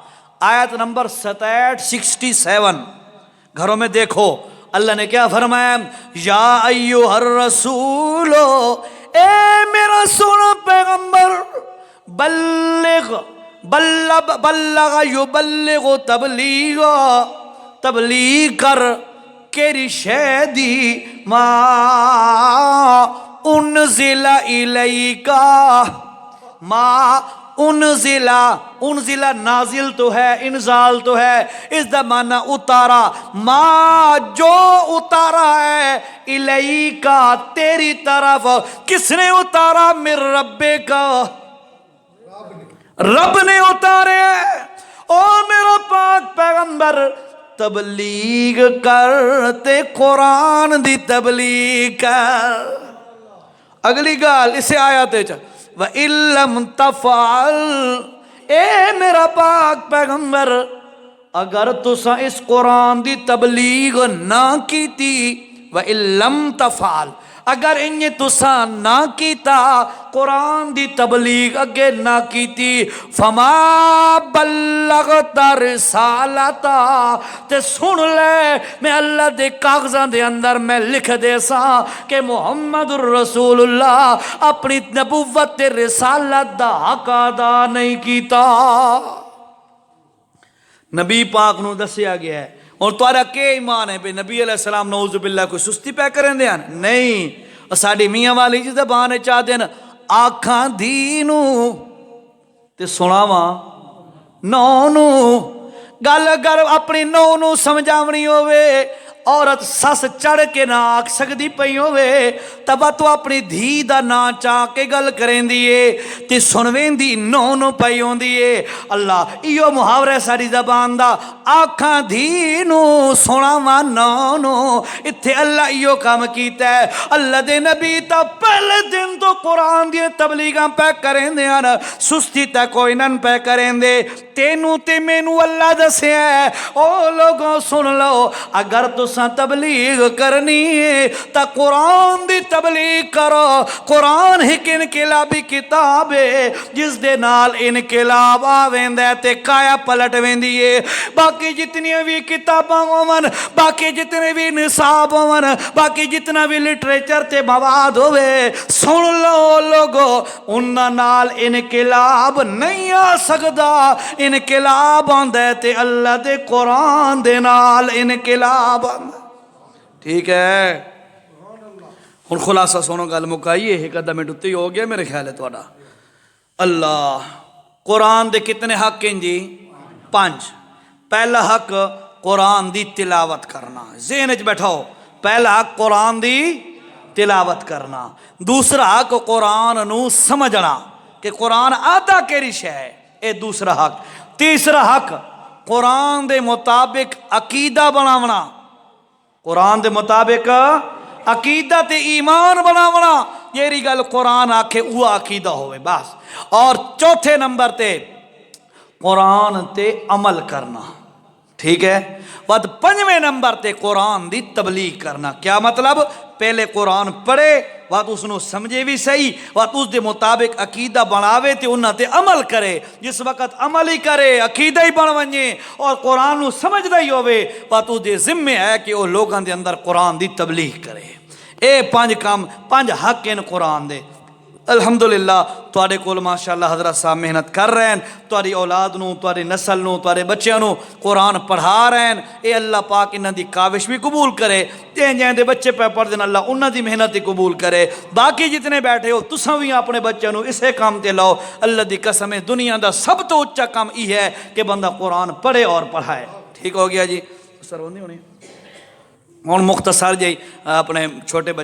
آیت نمبر 67 گھروں میں دیکھو اللہ نے کیا فرمایا، یا ایھا الرسول، اے میرا سونا پیغمبر، بلغ یبلغ تبلیغ، تبلیغ کر کیری شے دی، ما انزل الیکا، ما انزل نازل تو ہے، انزال تو ہے، اس دا معنی اتارا، ما جو اتارا ہے، الیکا تیری طرف، کس نے اتارا، من ربکا، رب نے اتارے ہیں، او میرا پاک پیغمبر تبلیغ کر تے قرآن دی تبلیغ کر۔ اگلی گال اسے آیاتے چاہ وَإِن لَمْ تَفْعَلْ، اے میرا پاک پیغمبر اگر تسا اس قرآن دی تبلیغ نہ کیتی، وَإِن لَمْ تَفْعَلْ اگر انہیں تسا نہ کیتا، قرآن دی تبلیغ اگے نہ کیتی، فما بلغت رسالتا، تے سن لے میں اللہ دے کاغذاں دے اندر میں لکھ دے سا کہ محمد الرسول اللہ اپنی نبوت تے رسالت دا حق ادا نہیں کیتا۔ نبی پاک نو دسیا گیا ہے، اور تارا کے ایمان ہے بے نبی علیہ السلام نعوذ باللہ کوئی سستی پہ کریں دے نہیں، ساڑھی میاں والی جی زبان چاہ دین آکھاں دینو تے سناواں نونو، گل اگر اپنی نونو سمجھاونی ہوئے، عورت سس چڑھ کے نہ آکھ سکدی پئی ہوئے، تبا تو اپنی دھی دا نا چاہ کے گل کریں دیئے تے سنویں دی نونو پئی ہوں دیئے۔ اللہ ایو محاورہ ساری زبان دا، آکھاں دھینو سناواں نونو، اتھے اللہ ایو کام کیتا ہے۔ اللہ دے نبی تا پہلے دن تو قرآن دیئے تبلیغاں پہ کریں دے آنا، سستی تا کوئی نن پہ کریں دے، تینو تے مینو اللہ دسے ہے، او لوگوں سن لو، اگر تو تبلیغ کرنی ہے تا قرآن دی تبلیغ کرو۔ قرآن ایک انقلابی کتاب ہے جس دے نال انقلاب آویندہ ہے تے کایا پلٹ ویندی ہے۔ باقی جتنی بھی کتاباں ہوون، باقی جتنے بھی نصاب ہوون، باقی جتنا بھی لٹریچر تے مواد ہوئے، سن لو لوگو انہاں نال انقلاب نہیں آ سکدا، انقلاب آندہ ہے تے اللہ دے قرآن دے نال انقلاب آندہ۔ ٹھیک ہے، ہن خلاصہ سنو گل مکائیے، ایک ادھا منٹ اتے ہی ہو گیا میرے خیال ہے تھوڑا۔ اللہ قرآن دے کتنے حق ہیں جی؟ 5۔ پہلا حق قرآن دی تلاوت کرنا، ذہن وچ بیٹھاؤ، پہلا حق قرآن دی تلاوت کرنا، دوسرا حق قرآن نو سمجھنا کہ قرآن آدھا کیری شے ہے، اے دوسرا حق۔ تیسرا حق قرآن دے مطابق عقیدہ بناونا، قرآن دے مطابق عقیدہ تے ایمان بناونا، یہ گل قرآن آکھے وہ عقیدہ ہوئے بس۔ اور چوتھے نمبر تے قرآن تے عمل کرنا، ٹھیک ہے۔ بعد 5ویں نمبر تے قرآن دی تبلیغ کرنا، کیا مطلب؟ پہلے قرآن پڑھے، وقت اس نو سمجھے بھی صحیح، وقت اس دے مطابق عقیدہ بناوے تے انہاں تے عمل کرے، جس وقت عمل ہی کرے عقیدہ ہی بن ونجے اور قرآن نو سمجھدا ہی ہوئے، وقت اس دے ذمہ ہے کہ وہ لوگاں دے اندر قرآن دی تبلیغ کرے۔ اے 5 کام، 5 حق ہیں قرآن دے۔ الحمدللہ تواڈے کول ماشاءاللہ حضرت صاحب محنت کر رہے ہیں، تواڈی اولاد نو، تواڈی نسل نو، تواڈے بچیاں نو قرآن پڑھا رہے ہیں۔ اے اللہ پاک انہاں دی کاوش بھی قبول کرے، جہاں دے بچے پہ پڑھ دین اللہ انہاں دی محنت ہی قبول کرے۔ باقی جتنے بیٹھے ہو تساں بھی اپنے بچیاں نو اسے کام تے لاؤ۔ اللہ دی قسم ہے دنیا دا سب تو اچھا کام یہ ہے کہ بندہ قرآن پڑھے اور پڑھائے۔ ٹھیک ہو گیا جی؟ سر ہونی ہن مختصر جی اپنے چھوٹے